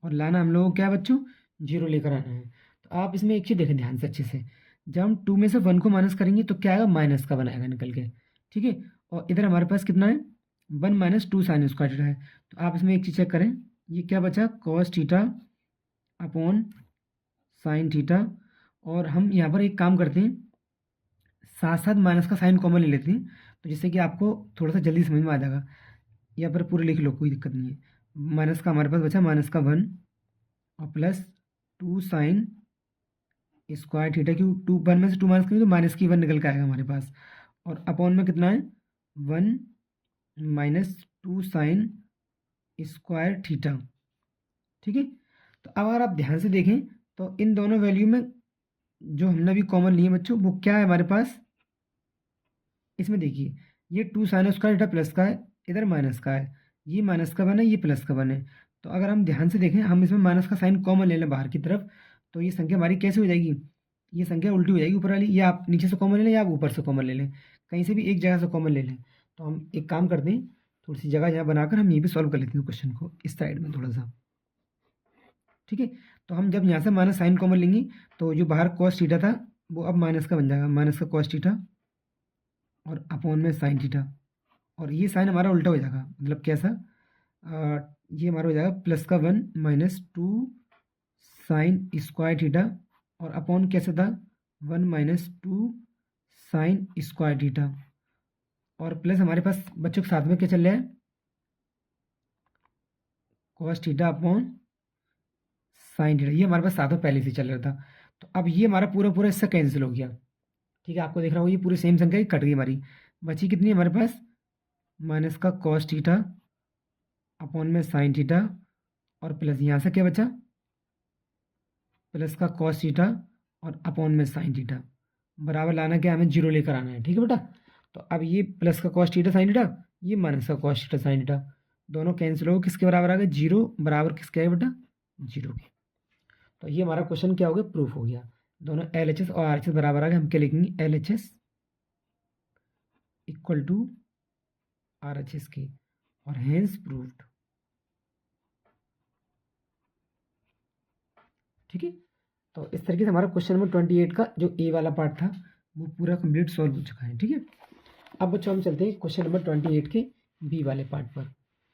और लाना हम लोगों को क्या है बच्चों 0 लेकर आना है। तो आप इसमें एक चीज़ देखें ध्यान से अच्छे से, जब हम 2 में से 1 को माइनस करेंगे तो क्या आएगा माइनस का बनाएगा निकल के। ठीक है, और इधर हमारे पास कितना है 1 माइनस 2 साइन स्क्वायर थीटा है। तो आप इसमें एक चीज़ चेक करें, ये क्या बचा cos theta upon sine theta, और हम यहाँ पर एक काम करते हैं, साथ साथ माइनस का साइन कॉमन ले लेते हैं, तो जिससे कि आपको थोड़ा सा जल्दी समझ में आ जाएगा। यहाँ पर पूरे लिख लो, कोई दिक्कत नहीं है। माइनस का हमारे पास बचा माइनस का 1 और प्लस 2 साइन स्क्वायर थीटा, क्यों 2 1 में से 2 माइनस करेंगे तो माइनस की 1 निकल के आएगा हमारे पास, और अपॉन में कितना है 1 माइनस 2 साइन स्क्वायर थीटा। ठीक है, तो अब अगर आप ध्यान से देखें तो इन दोनों वैल्यू में जो हमने अभी कॉमन लिए बच्चों वो क्या है हमारे पास, इसमें देखिए ये 2 साइन स्क्वायर थीटा प्लस का है, इधर माइनस का है, ये माइनस का बने ये प्लस का बने। तो अगर हम ध्यान से देखें, हम इसमें माइनस का साइन कॉमन ले लें बाहर की तरफ, तो ये संख्या हमारी कैसे हो जाएगी, ये संख्या उल्टी हो जाएगी ऊपर वाली, या आप नीचे से कॉमन ले लें या आप ऊपर से कॉमन ले लें, कहीं से भी एक जगह से कॉमन ले लें। तो हम एक काम करते हैं, थोड़ी सी जगह यहाँ बनाकर हम ये भी सॉल्व कर लेते हैं क्वेश्चन को इस साइड में थोड़ा सा। ठीक है, तो हम जब यहाँ से माइनस साइन कॉमन लेंगे तो जो बाहर कॉस थीटा था वो अब माइनस का बन जाएगा, माइनस का कॉस थीटा और अपॉन में साइन थीटा, और ये साइन हमारा उल्टा हो जाएगा, मतलब कैसा ये हमारा हो जाएगा प्लस का 1 माइनस 2 साइन स्क्वायर थीटा, और अपॉन कैसे था 1 माइनस 2 साइन स्क्वायर थीटा, और प्लस हमारे पास बच्चों के साथ में क्या चल रहा है cos theta upon sine theta, ये हमारे पास साथ में पहले से चल रहा था। तो अब ये हमारा पूरा पूरा इससे कैंसिल हो गया। ठीक है, आपको दिख रहा होगा ये पूरी सेम संख्या ही कट गई हमारी, बची कितनी हमारे पास माइनस का कॉस थीटा अपॉन में साइन थीटा, और प्लस यहाँ से क्या बचा प्लस का कॉस थीटा और अपॉन में साइन थीटा बराबर लाना क्या हमें जीरो लेकर आना है। ठीक है बेटा। तो अब ये प्लस का कॉस थीटा साइन थीटा, ये माइनस का कॉस थीटा साइन थीटा, दोनों कैंसिल हो किसके बराबर आ गए, जीरो बराबर किसके है बेटा, जीरो के। तो ये हमारा क्वेश्चन क्या हो गया, प्रूफ हो गया। दोनों एल एच एस और आर एच एस बराबर आ गए, हम क्या लिखेंगे, L H S equal to R H S के, और हेंस प्रूव्ड। ठीक है। तो इस तरीके से हमारा क्वेश्चन नंबर 28 का जो ए वाला पार्ट था वो पूरा कंप्लीट सॉल्व हो चुका है। ठीक है। अब बच्चों हम चलते हैं क्वेश्चन नंबर 28 के बी वाले पार्ट पर।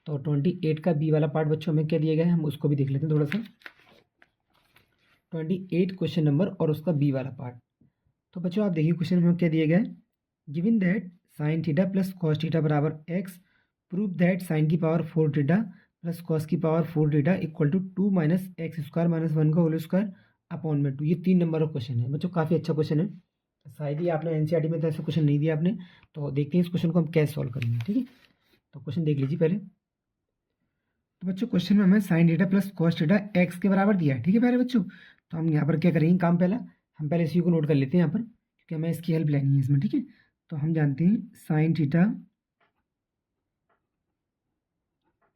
तो 28 का बी वाला पार्ट बच्चों हमें क्या दिया गया है, हम उसको भी देख लेते हैं थोड़ा सा। 28 क्वेश्चन नंबर और उसका बी वाला पार्ट। तो बच्चों आप देखिए क्वेश्चन में क्या दिया गया है, given that sine theta plus cos theta बराबर एक्स, प्रूव दैट साइन की पावर 4 थीटा प्लस कॉस की power 4 theta equal to 2 minus x square minus 1 का होल स्क्वायर अपॉन में 2। ये 3 नंबर का क्वेश्चन है बच्चों, काफ़ी अच्छा क्वेश्चन है। शायद ही आपने एनसीईआरटी में तो ऐसा क्वेश्चन नहीं दिया आपने। तो देखते हैं इस क्वेश्चन को हम कैसे सॉल्व करेंगे। ठीक है। तो क्वेश्चन देख लीजिए पहले। तो बच्चों क्वेश्चन में हमें sign theta plus cos theta x के बराबर दिया है। ठीक है प्यारे बच्चों। तो हम यहाँ पर क्या करेंगे, काम पहला हम पहले इसी को नोट कर लेते हैं यहाँ पर, क्योंकि हमें इसकी हेल्प लेनी है इसमें। ठीक है। तो हम जानते हैं sign theta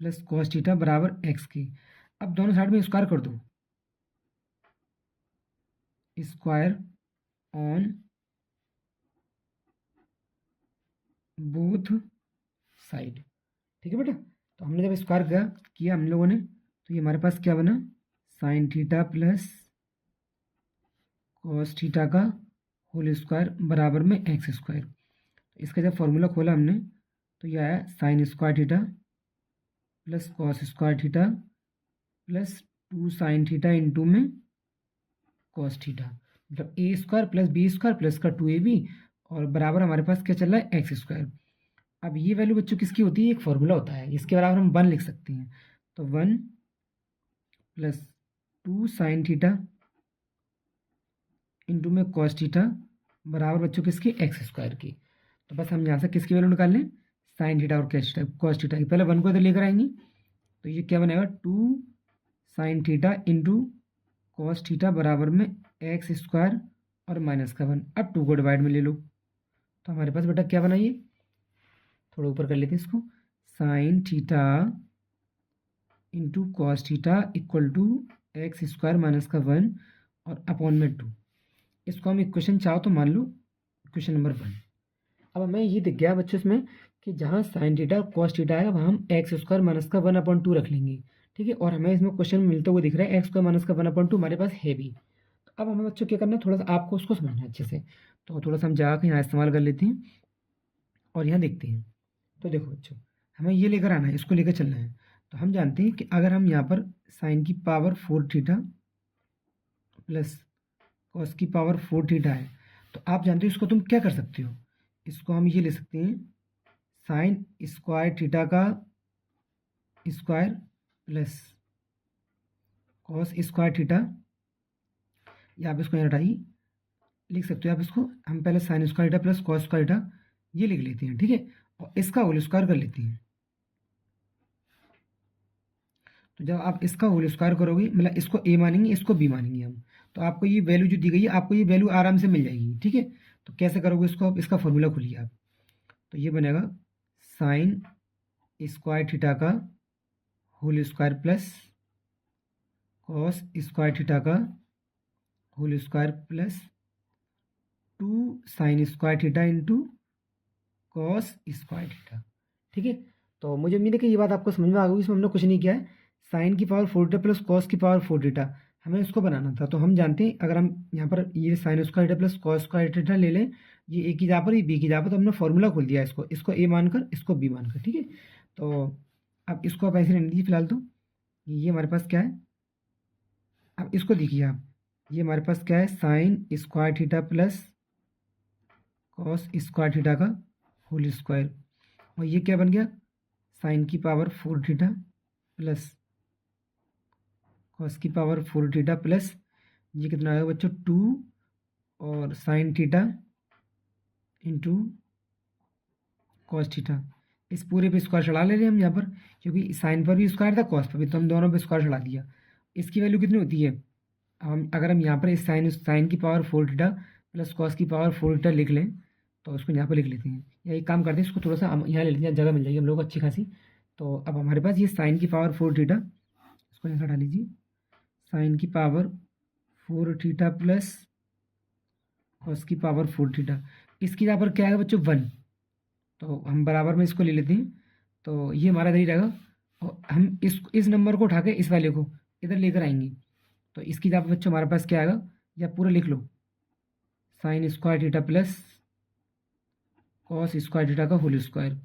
plus cos theta बराबर एक्स के। अब दोनों साइड में स्क्वायर कर दो, स्क्वायर ऑन बोथ साइड। ठीक है बेटा। तो हमने जब स्क्वायर किया हम लोगों ने, तो ये हमारे पास क्या बना, sign theta plus cos theta का होल स्क्वायर बराबर में एक्स स्क्वायर। इसका जब फॉर्मूला खोला हमने तो ये आया sine square theta plus cos square theta plus 2 sine theta into में कॉस थीटा, मतलब A square plus B square plus का 2ab, और बराबर हमारे पास क्या चल रहा है, एक्स स्क्वायर। अब ये वैल्यू बच्चों किसकी होती है, एक फॉर्मूला होता है, इसके बराबर हम 1 लिख सकते हैं। तो 1 प्लस 2 साइन थीटा इंटू में कॉस थीटा बराबर बच्चों किसकी, एक्स स्क्वायर की। तो बस हम यहाँ से किसकी वैल्यू निकाल लें, साइन थीटा और कॉस थीटा की। पहले 1 को इधर लेकर आएंगे तो ये क्या बनेगा, 2 sine theta into cos theta बराबर में एक्स स्क्वायर और माइनस का 1। अब 2 को डिवाइड में ले लो तो हमारे पास बेटा क्या बनाइए, थोड़ा ऊपर कर लेते हैं इसको, sine theta into cos theta equal to x square minus का 1 और अपॉन में 2। इसको हम इक्वेशन चाहो तो मान लो इक्वेशन नंबर 1। अब हमें ये दिख गया बच्चों इसमें कि जहाँ साइन थीटा और कॉस थीटा आएगा वहाँ हम एक्स स्क्वायर माइनस का 1/2 रख लेंगे। ठीक है। और हमें इसमें क्वेश्चन मिलता हुआ दिख रहा है एक्स स्क्वायर माइनस का 1/2 हमारे पास है भी। तो अब हमें बच्चों क्या करना है, थोड़ा सा आपको उसको समझना है अच्छे से। तो थोड़ा सा हम जगह का यहाँ इस्तेमाल कर लेते हैं और यहाँ देखते हैं। तो देखो बच्चों हमें ये लेकर आना है, इसको लेकर चलना है। तो हम जानते हैं कि अगर हम यहाँ पर साइन की पावर 4 थीटा प्लस कॉस की पावर 4 थीटा है, तो आप जानते हो इसको तुम क्या कर सकते हो, इसको हम ये ले सकते हैं साइन स्क्वायर थीटा का square plus cos square theta, या आप इसको यहाँ हटाइए, लिख सकते हो आप इसको, हम पहले sign square theta plus cos square theta ये लिख लेते हैं। ठीक है। और इसका होल स्क्वायर कर लेते हैं। तो जब आप इसका होल स्क्वायर करोगे, मतलब इसको ए मानेंगे इसको बी मानेंगे हम, तो आपको ये वैल्यू जो दी गई है आपको ये वैल्यू आराम से मिल जाएगी। ठीक है। तो कैसे करोगे इसको, आप इसका फॉर्मूला खोलिए आप। तो ये बनेगा साइन स्क्वायर थीटा का whole square plus cos square theta का whole square plus 2 sine square theta into cos square theta. ठीक है। तो मुझे उम्मीद है कि ये बात आपको समझ में आ गई। इसमें हमने कुछ नहीं किया है, साइन की पावर 4 थीटा प्लस कॉस की पावर 4 थीटा हमें इसको बनाना था। तो हम जानते हैं अगर हम यहाँ पर ये sign square theta plus cos square theta ले लें, ये ए की जगह पर, ये बी की जगह पर, तो हमने फॉर्मूला खोल दिया इसको, इसको ए मानकर इसको बी मानकर। ठीक है। तो अब इसको आप ऐसे रहने दीजिए फिलहाल। तो ये हमारे पास क्या है, अब इसको देखिए आप, ये हमारे पास क्या है, sign square theta plus cos square theta का होल स्क्वायर, और ये क्या बन गया, साइन की पावर 4 थीटा प्लस कॉस की पावर 4 थीटा प्लस ये कितना आएगा बच्चों 2 और sign theta into cos theta. इस पूरे पे स्क्वायर चढ़ा ले रहे हैं हम यहाँ पर, क्योंकि साइन पर भी स्क्वायर था कॉस पर भी, तो हम दोनों पे स्क्वायर चढ़ा दिया। इसकी वैल्यू कितनी होती है, अब हम अगर हम यहाँ पर इस साइन की पावर 4 थीटा प्लस कॉस की पावर 4 थीटा लिख लें तो उसको यहाँ पर लिख लेते हैं, या एक काम करते हैं इसको थोड़ा सा हम यहाँ ले लेते हैं, जगह मिल जाएगी हम लोग को अच्छी खासी। तो अब हमारे पास ये साइन की पावर 4 थीटा, इसको यहाँ हटा लीजिए, साइन की पावर 4 थीटा प्लस कॉस की पावर 4 थीटा, इसकी यहाँ पर क्या है बच्चों 1, तो हम बराबर में इसको ले लेते हैं, तो ये हमारा इधर ही रहेगा। और हम इस नंबर को उठा के इस वाले को इधर लेकर आएंगे, तो इसकी जगह बच्चों हमारे पास क्या आएगा, या पूरा लिख लो, sine square theta plus cos square theta का होल स्क्वायर,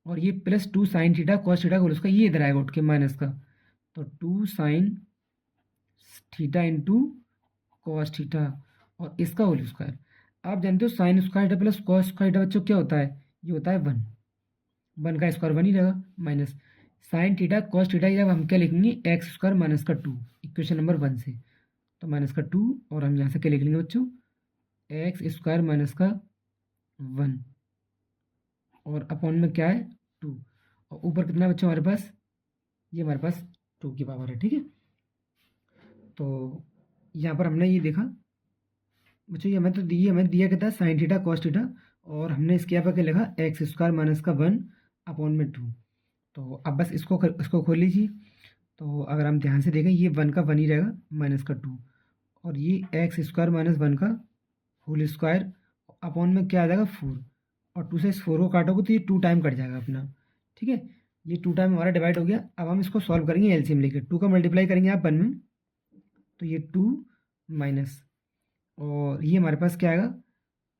और ये plus 2 sine theta cos theta का होल स्क्वायर, ये इधर आएगा उठ के माइनस का, तो 2 sine theta into cos theta और इसका होल स्क्वायर। आप जानते हो sine square theta plus cos square theta बच्चों क्या होता है, ये होता है 1, 1 का स्क्वायर 1 ही रहेगा, minus sign theta cos theta, जब हम क्या लिखेंगे एक्स स्क्वायर माइनस का 2, इक्वेशन नंबर 1 से, तो माइनस का 2, और हम यहाँ से क्या लिख लेंगे बच्चों, एक्स स्क्वायर माइनस का 1, और अपॉन में क्या है 2, और ऊपर कितना बच्चों हमारे पास, ये हमारे पास 2 की पावर है, ठीक है। तो यहाँ पर हमने ये देखा बच्चों, ये हमें दिया क्या था साइन थीटा कॉस थीटा, और हमने इसके यहाँ पर क्या लिखा एक्स स्क्वायर माइनस का 1 अपॉन में 2। तो अब बस इसको खोल लीजिए, तो अगर हम ध्यान से देखें ये 1 का 1 ही रहेगा माइनस का 2, और ये एक्स स्क्वायर माइनस 1 का होल स्क्वायर अपॉन में क्या आ जाएगा 4, और 2 से इस 4 को काटोगे तो ये 2 टाइम कट जाएगा अपना, ठीक है। ये 2 टाइम हमारा डिवाइड हो गया। अब हम इसको सॉल्व करेंगे एलसीएम लेकर, 2 का मल्टीप्लाई करेंगे आप 1 में, तो ये 2 माइनस, और ये हमारे पास क्या आएगा,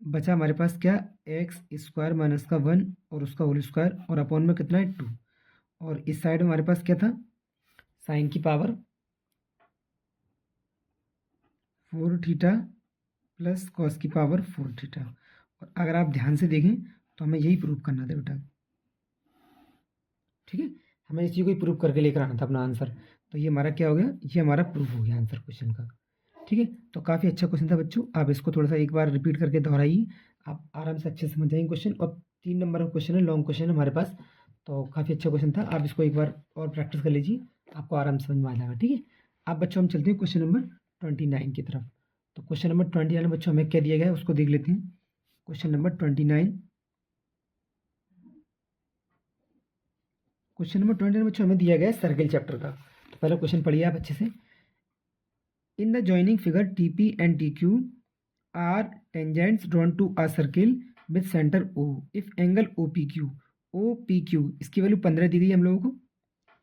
बचा हमारे पास क्या, एक्स स्क्वायर माइनस का 1 और उसका होल स्क्वायर, और अपॉन में कितना है 2, और इस साइड में हमारे पास क्या था साइन की पावर 4 थीटा प्लस कॉस की पावर 4 थीटा। और अगर आप ध्यान से देखें तो हमें यही प्रूव करना था बेटा, ठीक है, हमें इस चीज़ को ही प्रूव करके लेकर आना था अपना आंसर। तो ये हमारा क्या हो गया, ये हमारा प्रूफ हो गया आंसर क्वेश्चन का, ठीक है। तो काफ़ी अच्छा क्वेश्चन था बच्चों, आप इसको थोड़ा सा एक बार रिपीट करके दोहराइए, आप आराम से अच्छे से समझ जाएंगे क्वेश्चन। और 3 नंबर का क्वेश्चन है, लॉन्ग क्वेश्चन है हमारे पास, तो काफ़ी अच्छा क्वेश्चन था, आप इसको एक बार और प्रैक्टिस कर लीजिए, आपको आराम से समझ में आ जाएगा, ठीक है। अब बच्चों हम चलते हैं क्वेश्चन नंबर 29 की तरफ। तो क्वेश्चन नंबर 29 बच्चों हमें क्या दिया गया है उसको देख लेते हैं। क्वेश्चन नंबर 29, क्वेश्चन नंबर 29 बच्चों हमें दिया गया है सर्किल चैप्टर का। तो पहले क्वेश्चन पढ़िए आप अच्छे से। In the joining figure TP and TQ are tangents drawn to a circle with center O if angle OPQ इसकी वैल्यू 15 दी गई है हम लोगों को,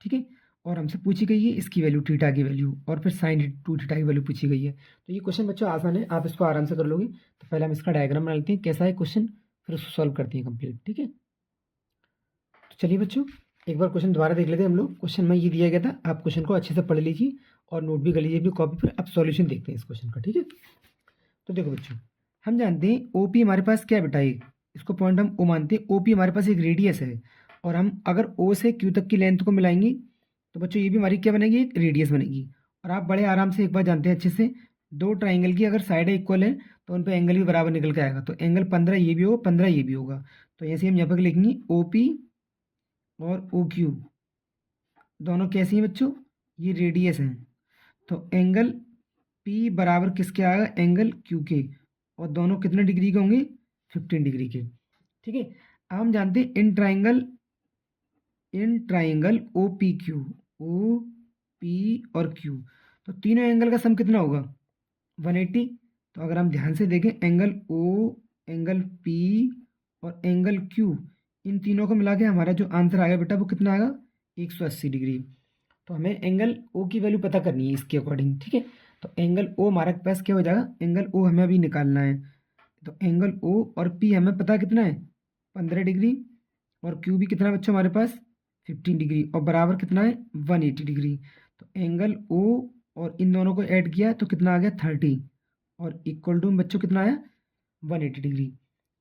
ठीक है। और हमसे पूछी गई है इसकी वैल्यू थीटा की वैल्यू, और फिर साइन 2 थीटा की वैल्यू पूछी गई है। तो ये क्वेश्चन बच्चों आसान है, आप इसको आराम से कर लोगे। तो पहले हम इसका डायग्राम बना लेते हैं कैसा है क्वेश्चन, फिर उसको सॉल्व करते हैं कंप्लीट, ठीक है। तो चलिए बच्चों एक बार क्वेश्चन दोबारा देख लेते हैं हम लोग। क्वेश्चन में ये दिया गया था, आप क्वेश्चन को अच्छे से पढ़ लीजिए और नोट भी कर लीजिए अपनी कॉपी पर। अब सॉल्यूशन देखते हैं इस क्वेश्चन का, ठीक है। तो देखो बच्चों, हम जानते हैं ओपी हमारे पास क्या है बेटा, एक इसको पॉइंट हम ओ मानते हैं। ओपी हमारे पास एक रेडियस है, और हम अगर ओ से क्यू तक की लेंथ को मिलाएंगे तो बच्चों ये भी हमारी क्या बनेगी, एक रेडियस बनेगी। और आप बड़े आराम से एक बार जानते हैं अच्छे से, दो ट्राइंगल की अगर साइड इक्वल है तो उन पर एंगल भी बराबर निकल के आएगा। तो एंगल 15 ये भी होगा, 15 ये भी होगा। तो ऐसे हम यहाँ पर लिखेंगे ओपी और ओ क्यू दोनों कैसी हैं बच्चों, ये रेडियस हैं। तो एंगल पी बराबर किसके आएगा, एंगल क्यू के, और दोनों कितने डिग्री के होंगे, 15 डिग्री के, ठीक है। अब हम जानते हैं इन ट्राइंगल ओ पी और क्यू, तो तीनों एंगल का सम कितना होगा 180। तो अगर हम ध्यान से देखें एंगल ओ, एंगल पी और एंगल क्यू, इन तीनों को मिला के हमारा जो आंसर आएगा बेटा वो कितना आएगा 180 डिग्री। तो हमें एंगल ओ की वैल्यू पता करनी है इसके अकॉर्डिंग, ठीक है। तो एंगल ओ हमारे पास क्या हो जाएगा, एंगल ओ हमें अभी निकालना है। तो एंगल ओ और पी हमें पता कितना है 15 डिग्री, और क्यू भी कितना बच्चों हमारे पास 15 डिग्री, और बराबर कितना है 180 डिग्री। तो एंगल ओ और इन दोनों को ऐड किया तो कितना आ गया 30, और इक्वल टू बच्चों कितना आया 180 डिग्री।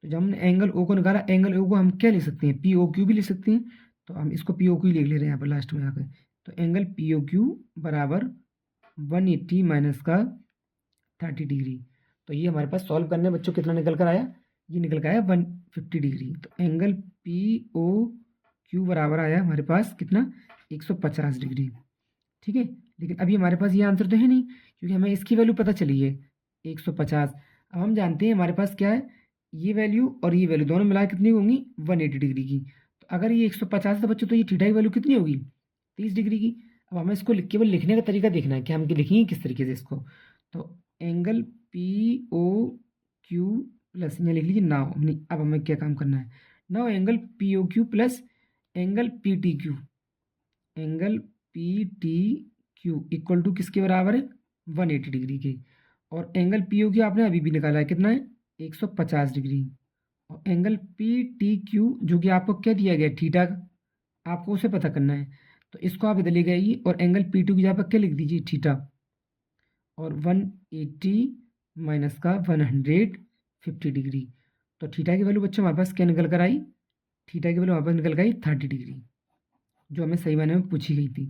तो जब हमने एंगल ओ को निकाला, एंगल ओ को हम क्या लिख सकते हैं, पी ओ क्यू भी लिख सकते हैं। तो हम इसको पी ओ क्यू लिख ले रहे हैं यहाँ पर लास्ट में यहाँ पे। तो एंगल पी ओ क्यू बराबर 180 माइनस का 30 डिग्री। तो ये हमारे पास सॉल्व करने बच्चों कितना निकल कर आया, ये निकल कर आया 150 डिग्री। तो एंगल पी ओ क्यू बराबर आया हमारे पास कितना 150 डिग्री, ठीक है। लेकिन अभी हमारे पास ये आंसर तो है नहीं, क्योंकि हमें इसकी वैल्यू पता चली है 150। अब हम जानते हैं हमारे पास क्या है, ये वैल्यू और ये वैल्यू दोनों मिला कितनी होंगी 180 डिग्री की। तो अगर ये 150 है बच्चों, तो ये थीटा की वैल्यू कितनी होगी 30 डिग्री की। अब हमें इसको केवल लिखने का तरीका देखना है कि हम लिखेंगे किस तरीके से इसको। तो angle P O Q plus, यहाँ लिख लीजिए नाउ। अब हमें क्या काम करना है, now angle P O Q plus angle P T Q, angle P T Q equal to किसके बराबर है 180 डिग्री के। और एंगल पी ओ क्यू आपने अभी भी निकाला है, कितना है 150 डिग्री। और एंगल पी टी क्यू जो कि आपको क्या दिया गया है थीटा, आपको उसे पता करना है। तो इसको आप इधर ले गए और एंगल पी टू की जगह पर क्या लिख दीजिए थीटा, और 180 माइनस का 150 डिग्री। तो थीटा की वैल्यू बच्चों हमारे पास क्या निकल कर आई, थीटा की वैल्यू हमारे पास निकल गई 30 डिग्री, जो हमें सही मायने में पूछी गई थी।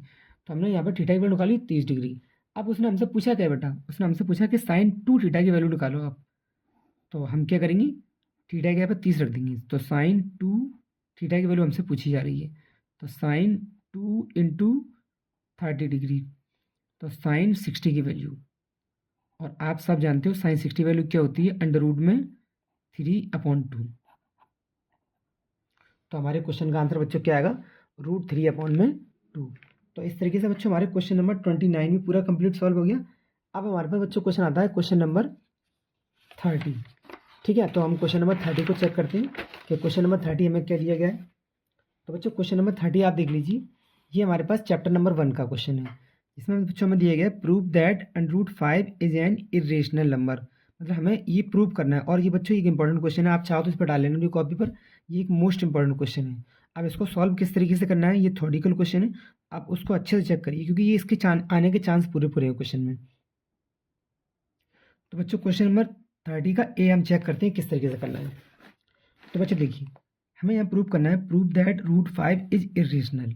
तो हमने यहाँ पर थीटा की वैल्यू निकाली 30 डिग्री। अब उसने हमसे पूछा क्या बेटा, उसने हमसे पूछा कि साइन 2 थीटा की वैल्यू निकालो आप। तो हम क्या करेंगे, थीटा के यहाँ पर 30 रख देंगे। तो साइन 2 थीटा की वैल्यू हमसे पूछी जा रही है, तो साइन 2 इंटू 30 डिग्री, तो साइन 60 की वैल्यू। और आप सब जानते हो साइन 60 वैल्यू क्या होती है, अंडर रूट में 3/2। तो हमारे क्वेश्चन का आंसर बच्चों क्या आएगा, √3/2। तो इस तरीके से बच्चों हमारे क्वेश्चन नंबर 29 भी पूरा कंप्लीट सॉल्व हो गया। अब हमारे पास बच्चों क्वेश्चन आता है क्वेश्चन नंबर 30। ठीक है, तो हम क्वेश्चन नंबर 30 को चेक करते हैं कि क्वेश्चन नंबर 30 हमें क्या दिया गया है। तो बच्चों क्वेश्चन नंबर 30 आप देख लीजिए, ये हमारे पास चैप्टर नंबर 1 का क्वेश्चन है। इसमें बच्चों हमें दिया गया है prove that √5 is an irrational number. मतलब हमें ये प्रूव करना है। और ये बच्चों एक इंपॉर्टेंट क्वेश्चन है, आप चाहो तो इस पर डाल लेना कॉपी पर, ये एक मोस्ट इंपॉर्टेंट क्वेश्चन है। अब इसको सॉल्व किस तरीके से करना है, ये थ्योरेटिकल क्वेश्चन है, आप उसको अच्छे से चेक करिए, क्योंकि ये इसके आने के चांस पूरे पूरे हैं क्वेश्चन में। तो बच्चों क्वेश्चन नंबर 30 का ए हम चेक करते हैं किस तरीके से करना है। तो बच्चों देखिए, हमें यहाँ प्रूव करना है प्रूव दैट √5 इज इरेशनल।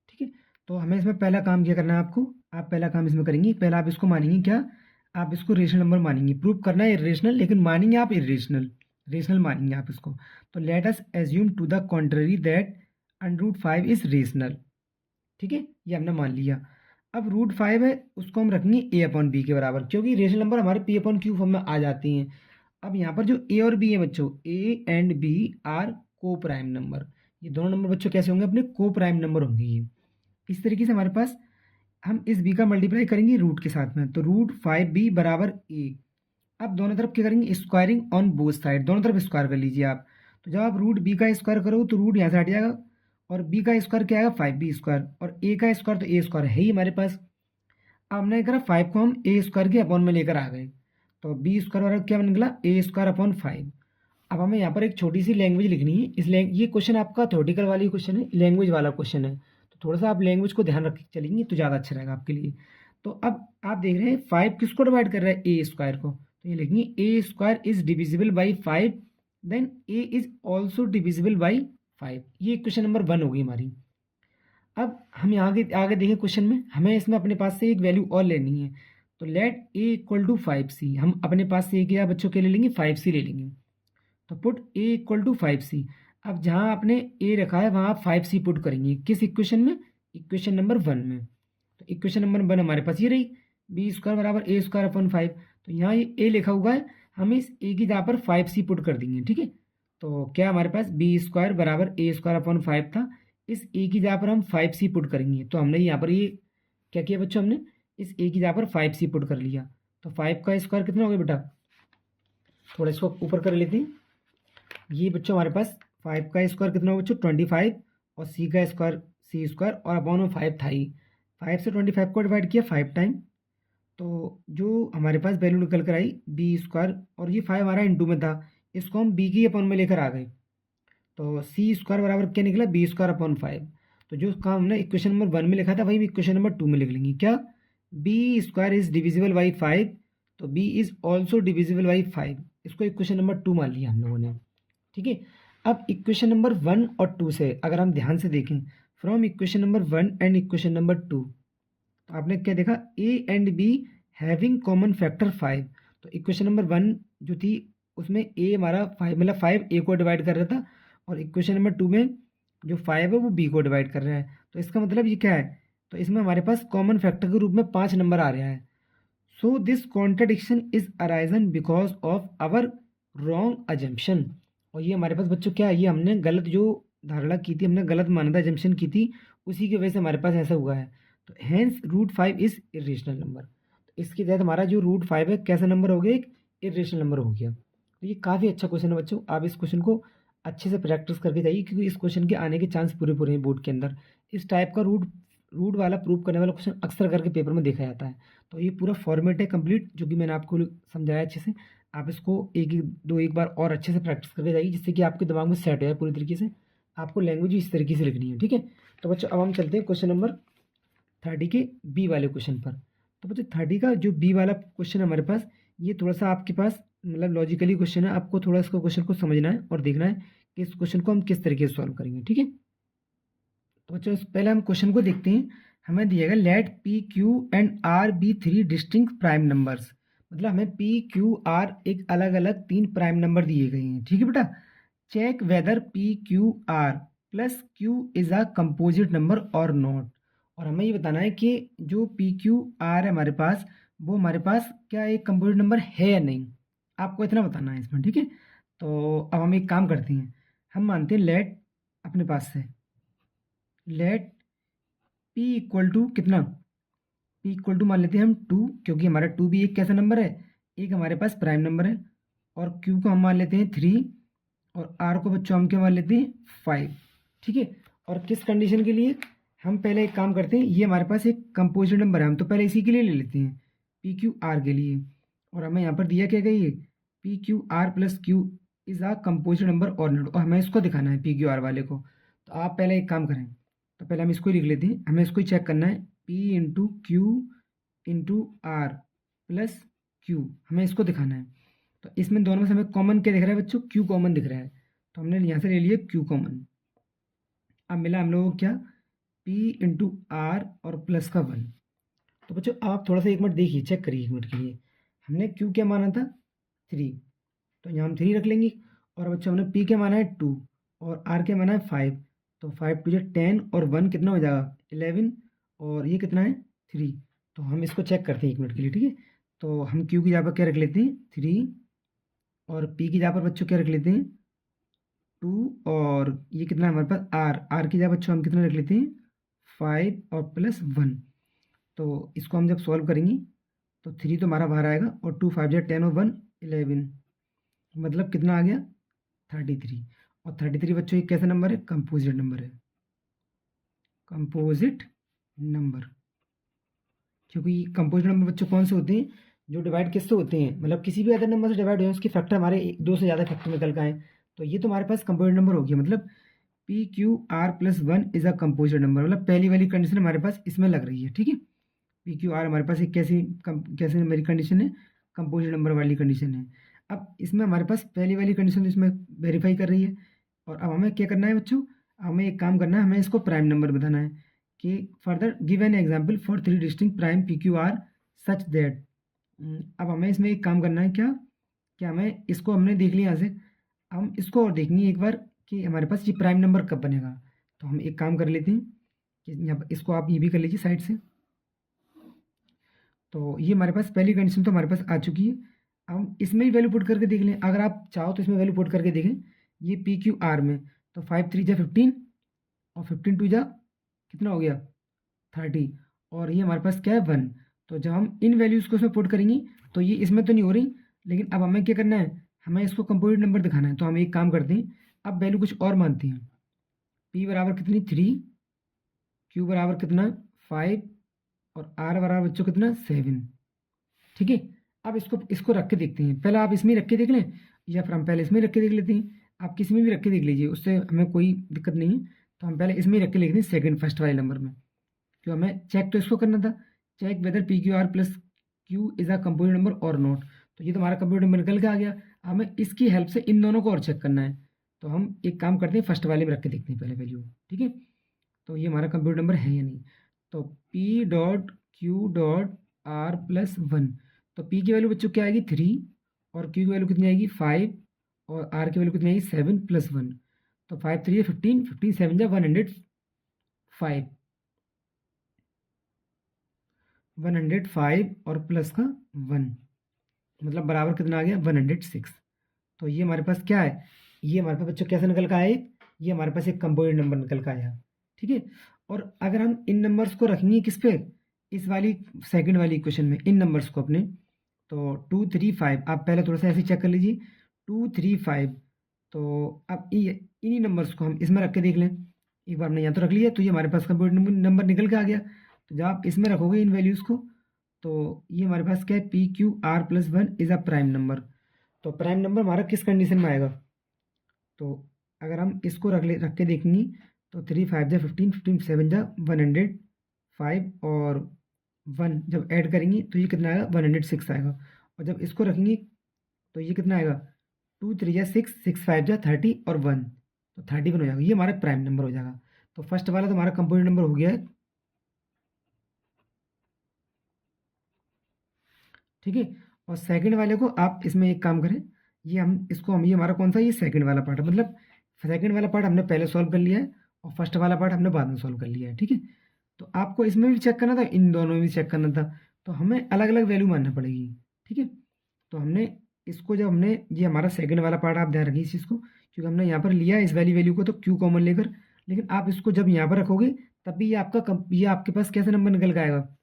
ठीक है, तो हमें इसमें पहला काम क्या करना है आपको, आप पहला काम इसमें करेंगे, पहला आप इसको मानेंगे क्या, आप इसको रेशनल नंबर मानेंगे। प्रूव करना है इरेशनल, लेकिन मानेंगे आप इरेशनल, रेशनल मानेंगे आप इसको। तो let us assume to the contrary that √5 is rational. ठीक है, ये हमने मान लिया। अब √5 है उसको हम रखेंगे a/b के बराबर, क्योंकि रेशनल नंबर हमारे p/q फॉर्म में आ जाती हैं। अब यहाँ पर जो a और b है बच्चों, a एंड b आर को प्राइम नंबर। ये दोनों नंबर बच्चों कैसे होंगे, अपने को प्राइम नंबर होंगे ये। इस तरीके से हमारे पास हम इस b का मल्टीप्लाई करेंगे रूट के साथ में, तो √5b बराबर a। अब दोनों तरफ क्या करेंगे, स्क्वायरिंग ऑन बोथ साइड, दोनों तरफ स्क्वायर कर लीजिए आप। तो जब आप √b का स्क्वायर करोगे तो रूट यहाँ से हट जाएगा, और b का स्क्वायर क्या आएगा 5b स्क्वायर, और a का स्क्वायर तो a स्क्वायर है ही हमारे पास। अब हमने करा 5 को हम a स्क्वायर के अपॉन में लेकर आ गए, तो b स्क्वायर बराबर क्या निकला a स्क्वायर अपॉन 5। अब हमें यहाँ पर एक छोटी सी लैंग्वेज लिखनी है। ये क्वेश्चन आपका थ्योरेटिकल वाली क्वेश्चन है, लैंग्वेज वाला क्वेश्चन है, तो थोड़ा सा आप लैंग्वेज को ध्यान रख के चलेंगे तो ज़्यादा अच्छा रहेगा आपके लिए। तो अब आप देख रहे हैं 5 किसको डिवाइड कर रहा है, a स्क्वायर को, तो ये लिखेंगे a square is divisible by 5, then a is also divisible by 5। ये क्वेश्चन नंबर 1 होगी हमारी। अब हम आगे आगे देखें क्वेश्चन में, हमें इसमें अपने पास से एक वैल्यू और लेनी है। तो late a equal to 5c, हम अपने पास से क्या बच्चों के ले लेंगे 5c ले लेंगे। तो put a equal to 5c। अब जहाँ आपने a रखा है वहाँ आप 5c पुट करेंगे, किस इक्वेशन में, इक्वेशन नंबर 1 में। तो इक्वेशन नंबर 1 हमारे पास ये रही, b स्क्वायर बराबर a स्क्वायर अपॉन 5। तो यहाँ ये a लिखा हुआ है, हम इस a की जगह पर 5c पुट कर देंगे। ठीक है, तो क्या हमारे पास b स्क्वायर बराबर a स्क्वायर अपॉन 5 था, इस a की जगह पर हम 5c पुट करेंगे। तो हमने यहाँ पर ये क्या किया बच्चों, हमने इस a की जगह पर 5c पुट कर लिया। तो 5 का स्क्वायर कितना हो गया बेटा, थोड़ा इसको ऊपर कर लेते हैं। ये बच्चों हमारे पास 5 का स्क्वायर कितना हो बच्चों 25, और c का स्क्वायर c स्क्वायर, और अपॉन में 5 था ही। 5 से 25 को डिवाइड किया 5 टाइम, तो जो हमारे पास वैल्यू निकल कर आई b स्क्वायर, और ये 5 हमारा इंटू में था, इसको हम b की अपॉन में लेकर आ गए। तो c स्क्वायर बराबर क्या निकला b स्क्वायर अपॉन 5। तो जो काम हमने इक्वेशन नंबर 1 में लिखा था वही इक्वेशन नंबर 2 में लिख लेंगे, क्या b square is divisible by 5, तो b is also divisible by 5। इसको इक्वेशन नंबर 2 मान लिया हम लोगों ने। ठीक है, अब इक्वेशन नंबर 1 और 2 से अगर हम ध्यान से देखें, from equation number 1 and equation number 2, तो आपने क्या देखा, a and b having common factor 5। तो इक्वेशन नंबर 1 जो थी उसमें a हमारा 5, मतलब 5 a को डिवाइड कर रहा था, और इक्वेशन नंबर 2 में जो 5 है वो b को डिवाइड कर रहा है। तो इसका मतलब ये क्या है, तो इसमें हमारे पास कॉमन फैक्टर के रूप में 5 नंबर आ रहा है। So this contradiction is arisen because of our wrong assumption. और ये हमारे पास बच्चों क्या है, ये हमने गलत जो धारणा की थी, हमने गलत माना था, अजम्पशन की थी, उसी की वजह से हमारे पास ऐसा हुआ है। तो हैंस √5 इज इरेशनल नंबर। तो इसके तहत हमारा जो √5 है कैसा नंबर हो गया, एक इरेशनल नंबर हो गया। तो ये काफ़ी अच्छा क्वेश्चन है बच्चों, आप इस क्वेश्चन को अच्छे से प्रैक्टिस करके जाइए, क्योंकि इस क्वेश्चन के आने के चांस पूरे पूरे हैं बोर्ड के अंदर। इस टाइप का रूट रूट वाला प्रूव करने वाला क्वेश्चन अक्सर करके पेपर में देखा जाता है। तो ये पूरा फॉर्मेट है कंप्लीट, जो कि मैंने आपको समझाया अच्छे से। आप इसको एक बार और अच्छे से प्रैक्टिस करके जाइए, जिससे कि आपके दिमाग में सेट हो जाए पूरी तरीके से। आपको लैंग्वेज इस तरीके से लिखनी है, ठीक है। तो बच्चों अब हम चलते हैं क्वेश्चन नंबर 30 के बी वाले क्वेश्चन पर। तो बच्चों 30 का जो बी वाला क्वेश्चन है हमारे पास, ये थोड़ा सा आपके पास मतलब लॉजिकली क्वेश्चन है। आपको थोड़ा इसको क्वेश्चन को समझना है और देखना है कि इस क्वेश्चन को हम किस तरीके से सॉल्व करेंगे, ठीक है। तो बच्चों पहले हम क्वेश्चन को देखते हैं। हमें दिएगा let P Q and R be 3 distinct prime numbers. मतलब हमें पी क्यू आर एक अलग अलग 3 प्राइम नंबर दिए गए हैं, ठीक है बेटा। Check whether P Q R plus Q is a composite number और नॉट। और हमें ये बताना है कि जो पी क्यू आर है हमारे पास, वो हमारे पास क्या एक कंपोजिट नंबर है या नहीं, आपको इतना बताना है इसमें, ठीक है। तो अब हम एक काम करते हैं, हम मानते हैं लेट अपने पास से लेट पी इक्वल टू कितना, पी इक्वल टू मान लेते हैं हम 2, क्योंकि हमारा 2 भी एक कैसा नंबर है, एक हमारे पास प्राइम नंबर है। और क्यू को हम मान लेते हैं 3, और आर को बच्चों हम क्या मान लेते हैं 5, ठीक है। और किस कंडीशन के लिए, हम पहले एक काम करते हैं, ये हमारे पास एक कंपोजिट नंबर है, हम तो पहले इसी के लिए ले लेते हैं, पी क्यू आर के लिए। और हमें यहाँ पर दिया क्या गई है, P Q R plus Q is a composite number और नोट, और हमें इसको दिखाना है पी क्यू आर वाले को। तो आप पहले एक काम करें, तो पहले हम इसको ही लिख लेते हैं, हमें इसको ही चेक करना है, P into Q into R plus Q, हमें इसको दिखाना है। तो इसमें दोनों में से हमें कॉमन क्या दिख रहा है बच्चों, क्यू कॉमन दिख रहा है, तो हमने यहाँ से ले लिया क्यू कॉमन। अब मिला हम लोगों को क्या, पी इंटू आर और प्लस का 1। तो बच्चों आप थोड़ा सा एक मिनट देखिए, चेक करिए एक मिनट के लिए, हमने क्यू क्या माना था 3, तो यहाँ हम 3 रख लेंगे। और बच्चों हमने पी क्या माना है 2, और आर क्या माना है 5, तो 5 टू 10 और 1 कितना हो जाएगा 11, और ये कितना है 3। तो हम इसको चेक करते हैं एक मिनट के लिए, ठीक है। तो हम क्यू की जगह पर क्या रख लेते हैं 3, और पी की जगह पर बच्चों क्या रख लेते हैं 2, और ये कितना है हमारे पास आर, आर की जगह बच्चों हम कितना रख लेते हैं 5 और प्लस 1। तो इसको हम जब सॉल्व करेंगे तो 3 तो हमारा बाहर आएगा, और 2 5 10 और 1 11, मतलब कितना आ गया 33। और 33 बच्चों एक कैसा नंबर है, कंपोजिट नंबर है, कंपोजिट नंबर। क्योंकि कंपोजिट नंबर बच्चों कौन से होते हैं, जो डिवाइड किससे होते हैं, मतलब किसी भी अदर नंबर से डिवाइड हो, उसके फैक्टर हमारे 2 से ज़्यादा फैक्टर निकल के आए। तो ये तो हमारे पास कंपोजिट नंबर हो गया, मतलब P Q R plus 1 is a composite number, मतलब पहली वाली कंडीशन हमारे पास इसमें लग रही है, ठीक है। पी क्यू आर हमारे पास एक कैसी मेरी कंडीशन है, कंपोजिट नंबर वाली कंडीशन है। अब इसमें हमारे पास पहली वाली कंडीशन इसमें वेरीफाई कर रही है। और अब हमें क्या करना है बच्चों, हमें एक काम करना है, हमें इसको प्राइम नंबर बताना है कि further give an example for 3 distinct prime P Q R such that. अब हमें इसमें एक काम करना है, क्या क्या हमें इसको हमने देख लिया यहाँ से, हम इसको और देखेंगे एक बार कि हमारे पास ये प्राइम नंबर कब बनेगा। तो हम एक काम कर लेते हैं कि यहाँ पर इसको आप ये भी कर लीजिए साइड से। तो ये हमारे पास पहली कंडीशन तो हमारे पास आ चुकी है। हम इसमें ही वैल्यू पुट करके देख लें, अगर आप चाहो तो इसमें वैल्यू पुट करके देखें, ये पी क्यू आर में। तो 5 3 जा 15, और 15 2 जा कितना हो गया 30, और ये हमारे पास क्या है 1। तो जब हम इन वैल्यूज़ को इसमें पुट करेंगे तो ये इसमें तो नहीं हो रही, लेकिन अब हमें क्या करना है, हमें इसको कंपोजिट नंबर दिखाना है। तो हम एक काम करते हैं, अब वैल्यू कुछ और मानते हैं, पी बराबर कितनी 3, क्यू बराबर कितना 5, और आर बराबर बच्चों कितना 7, ठीक है। अब इसको इसको रख के देखते हैं, पहले आप इसमें ही रख के देख लें, या फिर हम पहले इसमें ही रख के देख लेते हैं। आप किसी में भी रख के देख लीजिए, उससे हमें कोई दिक्कत नहीं है। तो हम पहले इसमें ही रख के लिख दें सेकंड फर्स्ट वाले नंबर में, क्यों हमें चेक तो इसको करना था, check whether P Q R plus Q is a composite number और नॉट। तो ये तो हमारा कंपोजिट नंबर निकल के आ गया, हमें इसकी हेल्प से इन दोनों को और चेक करना है। तो हम एक काम करते हैं, फर्स्ट वाले में रख के देखते हैं पहले वैल्यू, ठीक है। तो ये हमारा कंप्यूटर नंबर है या नहीं। तो P dot Q dot are plus 1, तो पी की वैल्यू बच्चों क्या आएगी 3, और क्यू की वैल्यू कितनी आएगी 5, और आर की वैल्यू कितनी आएगी 7 प्लस 1। तो 5 3 15, 15 7 जा 105। 105 और प्लस का 1, मतलब बराबर कितना आ गया 106। तो ये हमारे पास क्या है, ये हमारे पास बच्चों कैसे निकल का आया, ये हमारे पास एक कंपोजिट नंबर निकल का आया। ठीक है, और अगर हम इन नंबर्स को रखेंगे किस पे, इस वाली सेकंड वाली इक्वेशन में इन नंबर्स को अपने, तो 235, आप पहले थोड़ा सा ऐसे चेक कर लीजिए 235। तो अब इन्हीं नंबर्स को हम इसमें रख के देख लें। एक बार हमने यहाँ तो रख लिया, तो ये हमारे पास कंप्यूटर नंबर निकल के आ गया। तो जब आप इसमें रखोगे इन वैल्यूज़ को, तो ये हमारे पास क्या है, PQR+1 is a prime number. तो प्राइम नंबर हमारा किस कंडीशन में आएगा, तो अगर हम इसको रख के देखेंगे, तो 3 5 जा 15, 15 7 जा 105, और 1 जब ऐड करेंगे तो ये कितना आएगा 106 आएगा। और जब इसको रखेंगे तो ये कितना आएगा 2 3 जा 6, 6 5 जा 30 और 1, तो 31 हो जाएगा। ये हमारा प्राइम नंबर हो जाएगा। तो फर्स्ट वाला तो हमारा कंपोजिट नंबर हो गया है। ठीक है, और सेकंड वाले को आप इसमें एक काम करें, ये हमारा कौन सा, ये सेकंड वाला पार्ट है, मतलब सेकंड वाला पार्ट हमने पहले सॉल्व कर लिया है और फर्स्ट वाला पार्ट हमने बाद में सॉल्व कर लिया है। ठीक है, तो आपको इसमें भी चेक करना था, इन दोनों में भी चेक करना था, तो हमें अलग अलग वैल्यू मानना पड़ेगी। ठीक है, तो हमने इसको जब हमने, ये हमारा सेकंड वाला पार्ट, आप ध्यान रखिए इस चीज़ को, क्योंकि हमने यहाँ पर लिया है इस वाली वैल्यू को तो क्यू कॉमन लेकर, लेकिन आप इसको जब यहाँ पर रखोगे तब भी ये आपके पास कैसे नंबर निकल के आएगा।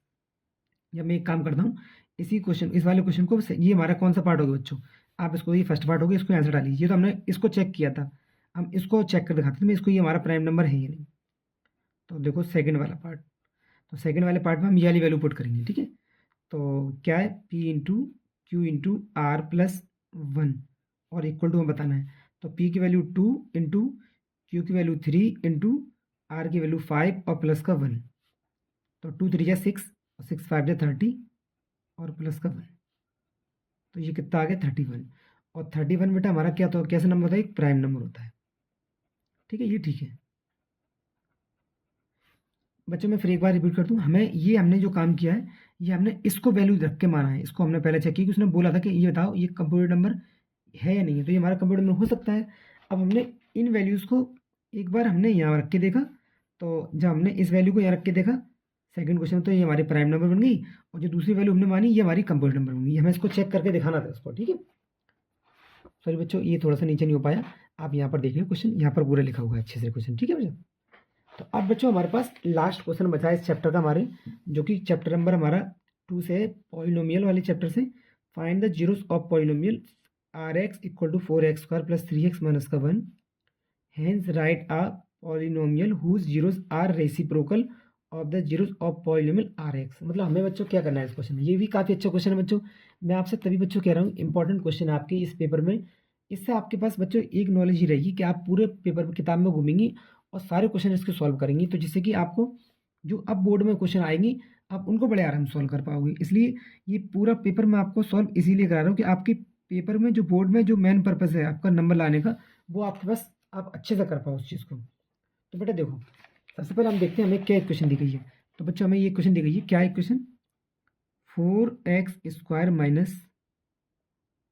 जब मैं एक काम करता हूँ, इस वाले क्वेश्चन को, ये हमारा कौन सा पार्ट होगा बच्चों, आप इसको, ये फर्स्ट पार्ट होगा, इसको यहाँ से डालिए। ये तो हमने इसको चेक किया था, हम इसको चेक कर दिखाते थे, इसको ये हमारा प्राइम नंबर है या नहीं। तो देखो सेकंड वाला पार्ट, तो सेकंड वाले पार्ट में हम ये वाली वैल्यू पुट करेंगे। ठीक है, तो क्या है, P×Q×R+1 और इक्वल टू हमें बताना है। तो P की वैल्यू 2 इंटू Q की वैल्यू 3 इंटू R की वैल्यू 5 और प्लस का 1, तो 2 3 जा 6 और 6 5 जा 30 और प्लस का 1, तो ये कितना आ गया 31। और 31 बेटा हमारा क्या, तो कैसा नंबर होता है, एक प्राइम नंबर होता है। ठीक है, ये ठीक है बच्चों। मैं फिर एक बार रिपीट कर दूं, हमने जो काम किया है, ये हमने इसको वैल्यू रख के माना है। इसको हमने पहले चेक किया कि उसने बोला था कि ये बताओ ये कंप्यूटर नंबर है या नहीं है, तो ये हमारा कंप्यूटर नंबर हो सकता है। अब हमने इन वैल्यूज़ को एक बार हमने यहाँ रख के देखा, तो जब हमने इस वैल्यू को यहाँ रख के देखा सेकंड क्वेश्चन में, तो ये हमारी प्राइम नंबर बन गई, और जो दूसरी वैल्यू हमने मानी ये हमारी कंप्यूटर नंबर बन गई। हमें इसको चेक करके दिखाना था इसको। ठीक है, सॉरी बच्चों, ये थोड़ा सा नीचे नहीं हो पाया, आप यहाँ पर देख लो क्वेश्चन, यहाँ पर पूरा लिखा हुआ है अच्छे से क्वेश्चन। ठीक है बच्चों, तो अब बच्चों हमारे पास लास्ट क्वेश्चन बचा है इस चैप्टर का हमारे, जो कि चैप्टर नंबर हमारा 2 से, पॉलिनोमियल वाले चैप्टर से। Find the zeros of polynomial Rx = 4x² + 3x - 1, hence write a polynomial whose zeros are reciprocal of the zeros of polynomial Rx। मतलब हमें बच्चों क्या करना है इस क्वेश्चन में, ये भी काफ़ी अच्छा क्वेश्चन है बच्चों। मैं आपसे तभी बच्चों कह रहा हूँ इंपॉर्टेंट क्वेश्चन है आपके इस पेपर में। इससे आपके पास बच्चों एक नॉलेज ही रहेगी कि आप पूरे पेपर में किताब में घूमेंगी और सारे क्वेश्चन इसके सॉल्व करेंगी, तो जिससे कि आपको जो अब बोर्ड में क्वेश्चन आएंगे आप उनको बड़े आराम से सॉल्व कर पाओगे। इसलिए ये पूरा पेपर मैं आपको सॉल्व इसीलिए करा रहा हूँ कि आपके पेपर में जो बोर्ड में जो मेन पर्पज़ है आपका नंबर लाने का, वो आपके पास आप अच्छे से कर पाओ उस चीज़ को। तो बेटा देखो, सबसे पहले हम देखते हैं हमें क्या इक्वेशन दी गई है। तो बच्चों हमें ये इक्वेशन दी गई है, क्या इक्वेशन, 4x² माइनस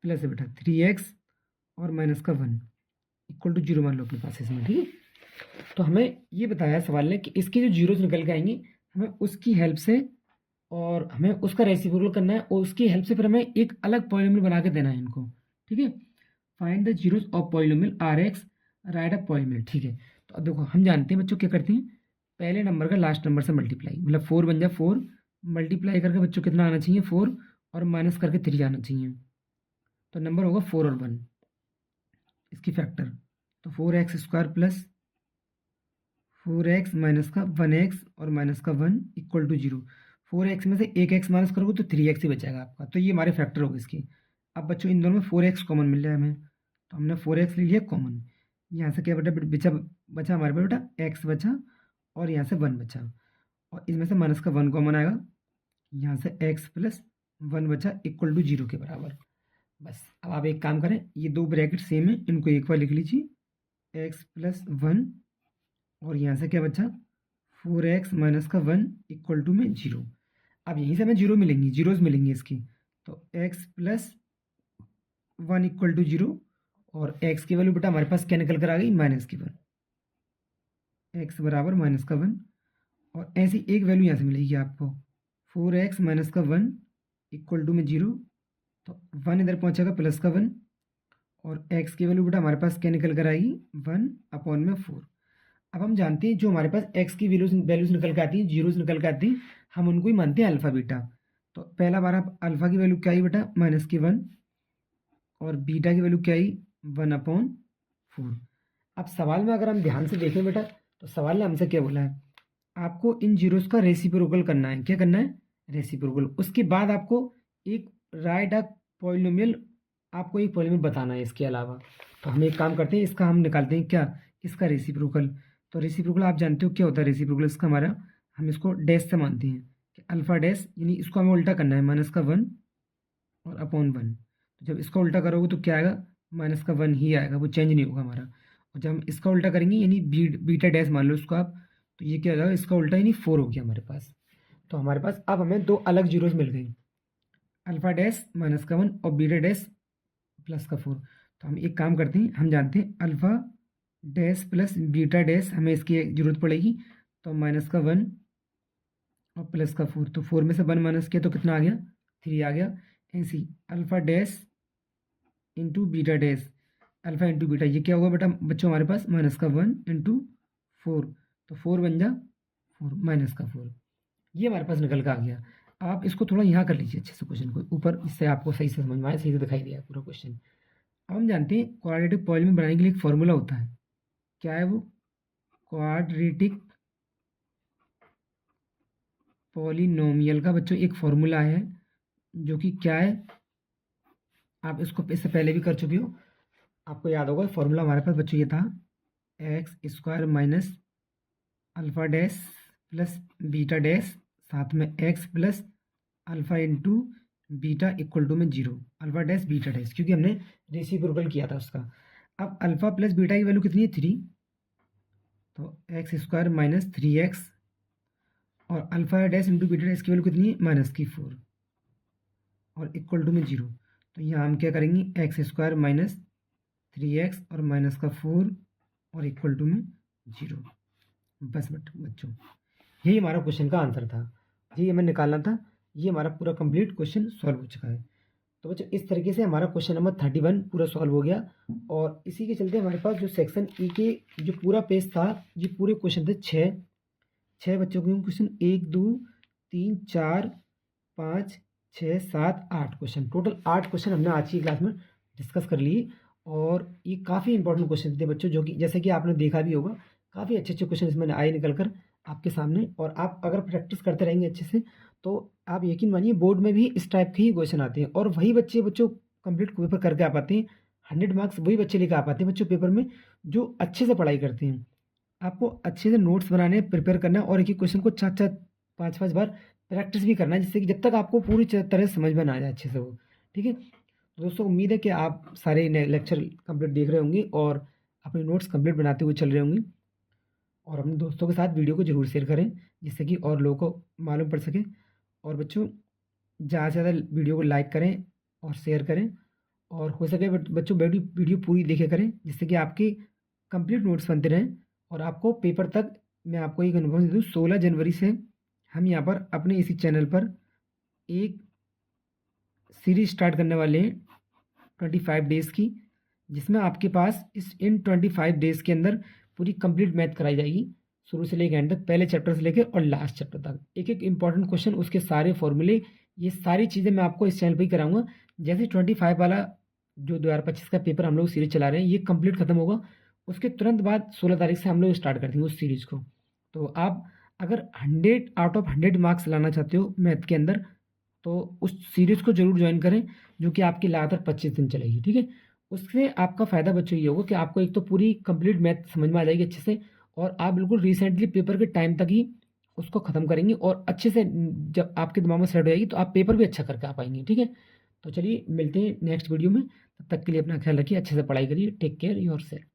प्लस है बेटा 3x और माइनस का 1 इक्वल टू 0 मान लो अपने पास इसमें। ठीक है, तो हमें ये बताया सवाल ने कि इसके जो जीरोज निकल के आएंगे हमें उसकी हेल्प से, और हमें उसका रेसिप्रोकल करना है, और उसकी हेल्प से फिर हमें एक अलग पॉलिनोमियल बना के देना है इनको। ठीक है, find the zeros of polynomial Rx, right a polynomial. ठीक है, तो अब देखो हम जानते हैं बच्चों क्या करते हैं, पहले नंबर का लास्ट नंबर से मल्टीप्लाई, मतलब 4 बन जाए 4, मल्टीप्लाई करके बच्चों कितना आना चाहिए 4, और माइनस करके 3 आना चाहिए, तो नंबर होगा 4 और 1 इसकी फैक्टर। तो 4x² प्लस 4x माइनस का 1x और माइनस का 1 इक्वल टू 0। 4x में से एक x माइनस करोगे तो 3x ही बचेगा आपका, तो ये हमारे फैक्टर होगा इसकी। अब बच्चों इन दोनों में 4x कॉमन मिल रहा है हमें, तो हमने 4x ले लिया कॉमन। यहाँ से क्या बचा हमारे पास बेटा x बचा, और यहाँ से 1 बचा, और इसमें से माइनस का 1 कॉमन आएगा, यहाँ से x + 1 बचा इक्वल टू 0 के बराबर। बस अब आप एक काम करें, ये दो ब्रैकेट सेम है, इनको एक बार लिख लीजिए, x + 1, और यहाँ से क्या बचा 4x माइनस का 1 इक्वल टू में 0। अब यहीं से हमें जीरोज मिलेंगी इसकी, तो x + 1 इक्वल टू 0, और x की वैल्यू बेटा हमारे पास क्या निकल कर आ गई -1, x बराबर -1, और ऐसी एक वैल्यू यहाँ से मिलेगी आपको 4x माइनस का 1 इक्वल टू में 0। तो 1 इधर पहुंचेगा प्लस का 1, और x की वैल्यू बेटा हमारे पास क्या निकल कर आएगी 1/4। अब हम जानते हैं जो हमारे पास x की वैल्यूज निकल के आती हैं, जीरोज निकल के आती हैं, हम उनको ही मानते हैं अल्फ़ा बीटा। तो पहला बार आप अल्फ़ा की वैल्यू क्या आई बेटा -1, और बीटा की वैल्यू क्या आई 1/4। अब सवाल में अगर हम ध्यान से देखें बेटा, तो सवाल ने हमसे क्या बोला है, आपको इन जीरोस का रेसिप्रोकल करना है। क्या करना है? रेसिप्रोकल। उसके बाद आपको एक राइट अ पॉलिनोमियल, आपको एक पॉलिनोमियल बताना है इसके अलावा। तो हम एक काम करते हैं, इसका हम निकालते हैं क्या, इसका रेसिप्रोकल। तो रेसिप्रोकल आप जानते हो क्या होता है रेसिप्रोकल इसका हमारा, हम इसको डैश से मानते हैं कि अल्फ़ा डैश, यानी इसको हमें उल्टा करना है -1 और /1। तो जब इसका उल्टा करोगे तो क्या आएगा, -1 ही आएगा, वो चेंज नहीं होगा हमारा। और जब हम इसका उल्टा करेंगे यानी बीटा डैश मान लो इसको आप, तो ये क्या हो जाएगा, इसका उल्टा यानी 4 हो गया हमारे पास। तो हमारे पास अब हमें दो अलग जीरोस मिल गई, अल्फ़ा डैश -1 और बीटा डैश +4। तो हम एक काम करते हैं, हम जानते हैं alpha dash plus beta dash हमें इसकी ज़रूरत पड़ेगी। तो -1 और +4, तो 4 में से 1 माइनस किया तो कितना आ गया 3 आ गया। ऐसी alpha dash into beta dash, alpha into beta, ये क्या होगा बेटा बच्चों हमारे पास -1 इंटू 4, तो 4 बन जा 4 -4, ये हमारे पास निकल कर आ गया। आप इसको थोड़ा यहाँ कर लीजिए अच्छे से क्वेश्चन को ऊपर, इससे आपको सही से समझ में आए, सही से दिखाई दिया पूरा क्वेश्चन। अब हम जानते हैं क्वाड्रेटिक पॉलिनोमियल बनाने के लिए एक फॉर्मूला होता है, क्या है वो, क्वाड्रेटिक पॉलिनोमियल का बच्चों एक फॉर्मूला है, जो कि क्या है, आप इसको इससे पहले भी कर चुके हो, आपको याद होगा फॉर्मूला हमारे पास बच्चों ये था, x² minus alpha dash plus beta dash, साथ में x plus alpha into beta equal to में 0, अल्फ़ा डैश बीटा डैश, क्योंकि हमने रेसिप्रोकल किया था उसका। अब अल्फ़ा प्लस बीटा की वैल्यू कितनी है 3, तो x² माइनस 3x, और alpha dash into beta dash की वैल्यू कितनी है -4, और इक्वल टू में 0। तो यहाँ हम क्या करेंगे, x² माइनस 3x और -4 और इक्वल टू में 0। बस बच्चों यही हमारा क्वेश्चन का आंसर था, यही हमें निकालना था। ये हमारा पूरा कंप्लीट क्वेश्चन सॉल्व हो चुका है। तो बच्चों इस तरीके से हमारा क्वेश्चन नंबर 31 पूरा सॉल्व हो गया। और इसी के चलते हमारे पास जो सेक्शन ई के जो पूरा पेज था, ये पूरे क्वेश्चन थे 6 बच्चों के क्वेश्चन, 1 2 3 4 5 6 7 8 क्वेश्चन, टोटल 8 क्वेश्चन हमने आज की क्लास में डिस्कस कर लिए। और ये काफ़ी इंपॉर्टेंट क्वेश्चन थे बच्चों, जो कि जैसे कि आपने देखा भी होगा, काफ़ी अच्छे अच्छे क्वेश्चन इसमें आए निकल कर आपके सामने। और आप अगर प्रैक्टिस करते रहेंगे अच्छे से, तो आप यकीन मानिए बोर्ड में भी इस टाइप के ही क्वेश्चन आते हैं। और वही बच्चों कंप्लीट पेपर करके आ पाते हैं, 100 मार्क्स वही बच्चे लेकर आ पाते हैं बच्चों पेपर में, जो अच्छे से पढ़ाई करते हैं। आपको अच्छे से नोट्स बनाने, प्रिपेयर करना है, और एक ही क्वेश्चन को 4-4 5-5 बार प्रैक्टिस भी करना है, जिससे कि जब तक आपको पूरी तरह से समझ में ना आ जाए अच्छे से वो। ठीक है दोस्तों, उम्मीद है कि आप सारे लेक्चर कंप्लीट देख रहे होंगे और अपने नोट्स कंप्लीट बनाते हुए चल रहे होंगे। और अपने दोस्तों के साथ वीडियो को ज़रूर शेयर करें, जिससे कि और लोगों को मालूम पड़ सके। और बच्चों ज़्यादा से ज़्यादा वीडियो को लाइक करें और शेयर करें, और हो सके बच्चों वीडियो पूरी देखे करें, जिससे कि आपके कंप्लीट नोट्स बनते रहें। और आपको पेपर तक मैं आपको एक इन्फॉर्मेशन दे दूँ, 16 जनवरी से हम यहाँ पर अपने इसी चैनल पर एक सीरीज स्टार्ट करने वाले हैं 25 डेज़ की, जिसमें आपके पास इन 25 डेज़ के अंदर पूरी कंप्लीट मैथ कराई जाएगी, शुरू से लेकर एंड तक, पहले चैप्टर से लेकर और लास्ट चैप्टर तक। एक एक इंपॉर्टेंट क्वेश्चन, उसके सारे फॉर्मूले, ये सारी चीज़ें मैं आपको इस चैनल पर ही कराऊंगा। जैसे 25 वाला जो 2025 का पेपर हम लोग सीरीज चला रहे हैं, ये कंप्लीट खत्म होगा, उसके तुरंत बाद 16 तारीख से हम लोग स्टार्ट कर देंगे उस सीरीज़ को। तो आप अगर 100 आउट ऑफ 100 मार्क्स लाना चाहते हो मैथ के अंदर, तो उस सीरीज़ को ज़रूर ज्वाइन करें, जो कि आपकी लगातार 25 दिन चलेगी। ठीक है, उससे आपका फ़ायदा बच्चों ये होगा कि आपको एक तो पूरी कंप्लीट मैथ समझ में आ जाएगी अच्छे से, और आप बिल्कुल रिसेंटली पेपर के टाइम तक ही उसको ख़त्म करेंगे, और अच्छे से जब आपके दिमाग में सेट हो जाएगी तो आप पेपर भी अच्छा करके आ पाएंगे। ठीक है, तो चलिए मिलते हैं नेक्स्ट वीडियो में, तब तक के लिए अपना ख्याल रखिए, अच्छे से पढ़ाई करिए, टेक केयर योर सेल्फ।